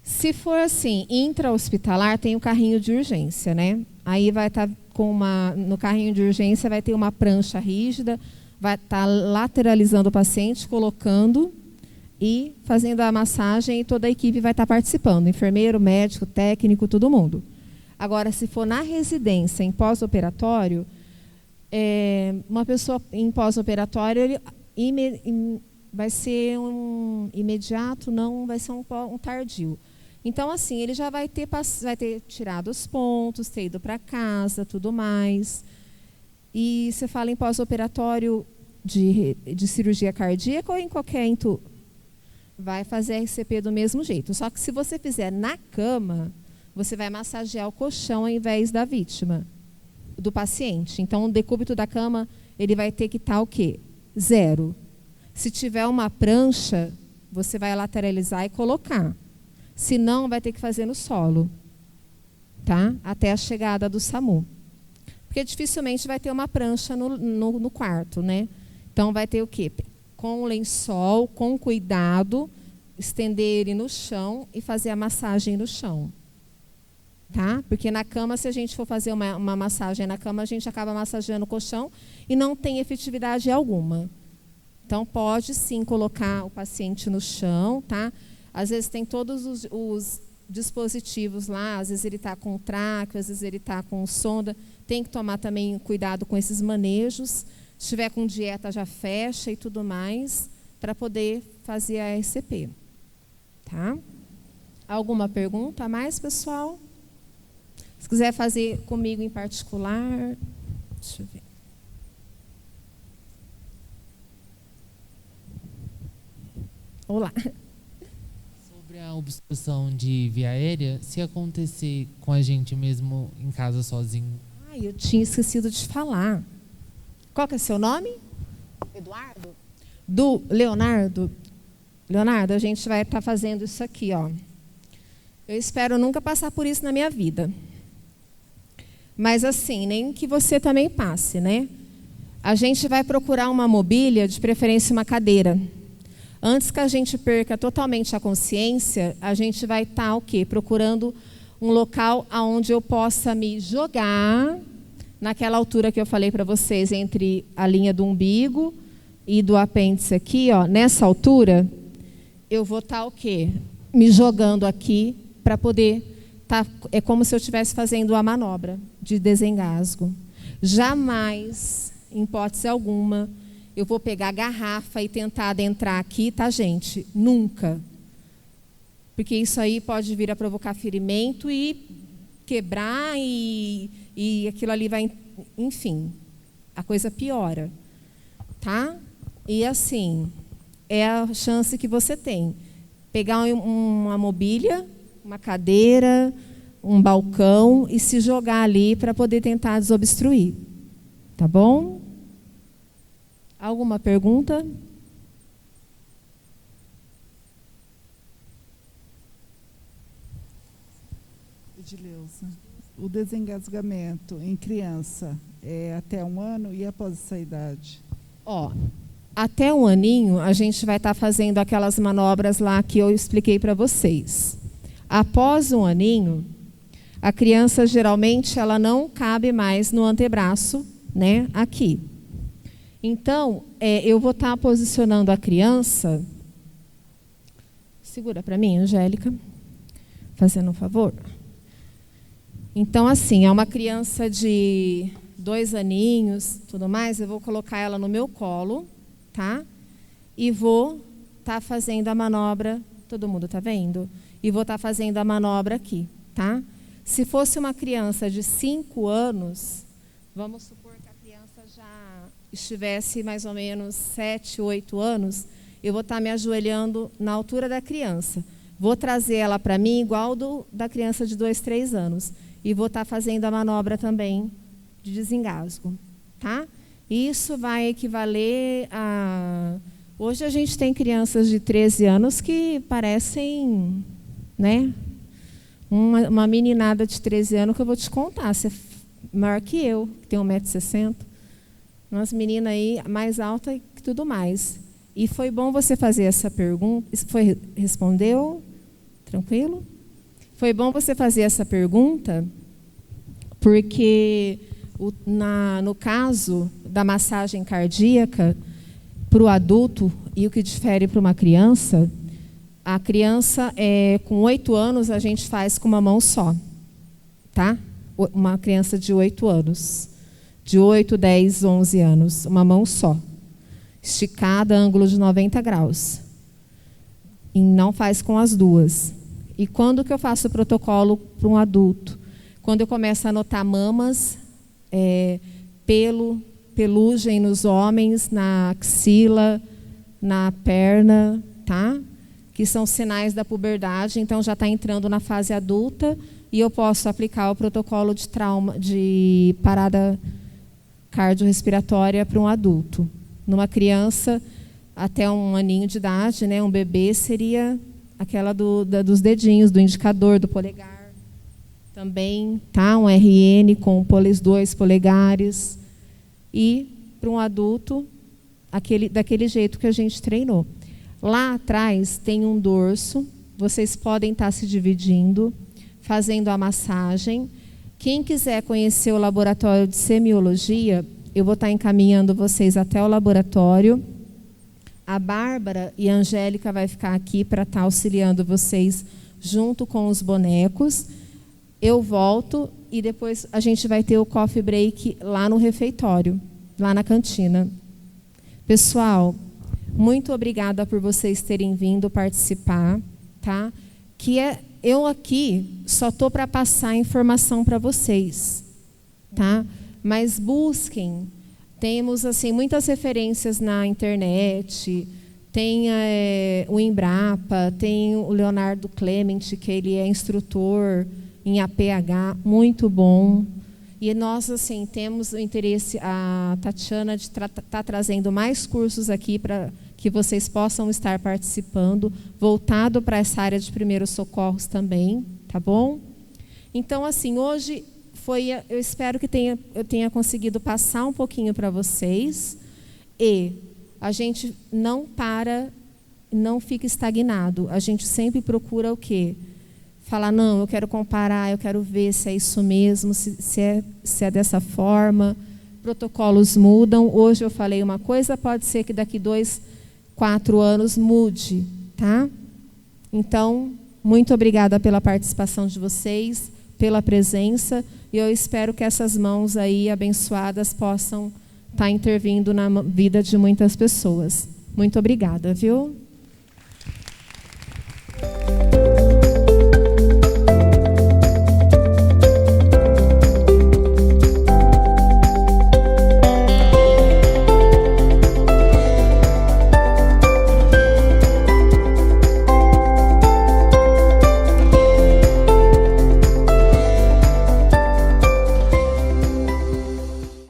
Se for assim, intra-hospitalar, tem o carrinho de urgência, né? Aí vai estar com uma... No carrinho de urgência vai ter uma prancha rígida, vai estar lateralizando o paciente, colocando e fazendo a massagem, e toda a equipe vai estar participando. Enfermeiro, médico, técnico, todo mundo. Agora, se for na residência, em pós-operatório, uma pessoa em pós-operatório, vai ser um imediato, não vai ser um tardio. Então, assim, ele já vai ter tirado os pontos, ter ido para casa, tudo mais. E você fala em pós-operatório de cirurgia cardíaca ou em qualquer vai fazer RCP do mesmo jeito. Só que se você fizer na cama, você vai massagear o colchão ao invés da vítima, do paciente. Então, o decúbito da cama, ele vai ter que estar o quê? 0. Se tiver uma prancha, você vai lateralizar e colocar. Se não, vai ter que fazer no solo, tá? Até a chegada do SAMU. Porque dificilmente vai ter uma prancha no quarto, né? Então, vai ter o quê? Com o lençol, com cuidado, estender ele no chão e fazer a massagem no chão. tá? Porque na cama, se a gente for fazer uma massagem na cama, a gente acaba massageando o colchão e não tem efetividade alguma. Então, pode sim colocar o paciente no chão, tá? Às vezes tem todos os dispositivos lá, às vezes ele está com tráqueo, às vezes ele está com sonda. Tem que tomar também cuidado com esses manejos. Se tiver com dieta, já fecha e tudo mais, para poder fazer a RCP. Tá? Alguma pergunta a mais, pessoal? Se quiser fazer comigo em particular, deixa eu ver. Olá. Sobre a obstrução de via aérea, se acontecer com a gente mesmo em casa sozinho. Ai, eu tinha esquecido de falar. Qual que é seu nome? Eduardo? Do Leonardo. Leonardo, a gente vai estar fazendo isso aqui, ó. Eu espero nunca passar por isso na minha vida. Mas assim, nem que você também passe, né? A gente vai procurar uma mobília, de preferência uma cadeira. Antes que a gente perca totalmente a consciência, a gente vai estar o quê? Procurando um local onde eu possa me jogar naquela altura que eu falei para vocês, entre a linha do umbigo e do apêndice aqui, ó, nessa altura, eu vou estar o quê? Me jogando aqui para poder estar. É como se eu estivesse fazendo a manobra de desengasgo. Jamais, em hipótese alguma, eu vou pegar a garrafa e tentar adentrar aqui, tá, gente? Nunca. Porque isso aí pode vir a provocar ferimento e quebrar e aquilo ali vai, enfim, a coisa piora, tá? E assim, é a chance que você tem. Pegar uma mobília, uma cadeira, um balcão e se jogar ali para poder tentar desobstruir. Tá bom? Alguma pergunta? Edileuza, o desengasgamento em criança é até 1 ano e após essa idade? Ó, até 1 aninho a gente vai estar fazendo aquelas manobras lá que eu expliquei para vocês. Após 1 aninho, a criança geralmente ela não cabe mais no antebraço, né, aqui. Então, eu vou estar posicionando a criança. Segura para mim, Angélica, fazendo um favor. Então, assim, é uma criança de 2 aninhos, tudo mais, eu vou colocar ela no meu colo, tá? E vou estar fazendo a manobra, todo mundo está vendo? E vou estar fazendo a manobra aqui, tá? Se fosse uma criança de 5 anos, vamos supor que a criança já estivesse mais ou menos 7, 8 anos, eu vou estar me ajoelhando na altura da criança. Vou trazer ela para mim igual da criança de 2, 3 anos. E vou estar fazendo a manobra também de desengasgo, tá? Isso vai equivaler a... Hoje a gente tem crianças de 13 anos que parecem, né? Uma meninada de 13 anos que eu vou te contar, você é maior que eu, que tem 1,60 m. Umas meninas aí mais altas que tudo mais. E foi bom você fazer essa pergunta. Respondeu? Tranquilo? Foi bom você fazer essa pergunta, porque no caso da massagem cardíaca, para o adulto e o que difere para uma criança, a criança, com 8 anos, a gente faz com uma mão só. Tá? Uma criança de 8 anos. De 8, 10, 11 anos. Uma mão só. Esticada, ângulo de 90 graus. E não faz com as duas. E quando que eu faço o protocolo para um adulto? Quando eu começo a notar mamas, pelugem nos homens, na axila, na perna, tá? Que são sinais da puberdade, então já está entrando na fase adulta e eu posso aplicar o protocolo de trauma, de parada cardiorrespiratória para um adulto. Numa criança, até 1 aninho de idade, né, um bebê seria aquela dos dedinhos, do indicador, do polegar. Também, tá? Um RN com 2 polegares. E, para um adulto, daquele jeito que a gente treinou. Lá atrás tem um dorso. Vocês podem estar se dividindo. fazendo a massagem. Quem quiser conhecer o laboratório de semiologia, eu vou estar encaminhando vocês até o laboratório. A Bárbara e a Angélica vai ficar aqui para estar auxiliando vocês junto com os bonecos. Eu volto e depois a gente vai ter o coffee break lá no refeitório, lá na cantina. Pessoal, muito obrigada por vocês terem vindo participar, tá? Eu aqui só estou para passar informação para vocês, tá? Mas busquem. Temos assim muitas referências na internet. Tem o Embrapa, tem o Leonardo Clemente, que ele é instrutor em APH, muito bom. E nós assim temos o interesse, a Tatiana, de estar trazendo mais cursos aqui para que vocês possam estar participando, voltado para essa área de primeiros socorros também, tá bom? Então, assim, hoje eu espero que eu tenha conseguido passar um pouquinho para vocês, e a gente não não fica estagnado, a gente sempre procura o quê? Falar, não, eu quero comparar, eu quero ver se é isso mesmo, se é dessa forma. Protocolos mudam. Hoje eu falei uma coisa, pode ser que daqui 2, 4 anos mude, tá? Então, muito obrigada pela participação de vocês, pela presença, e eu espero que essas mãos aí abençoadas possam estar intervindo na vida de muitas pessoas. Muito obrigada, viu?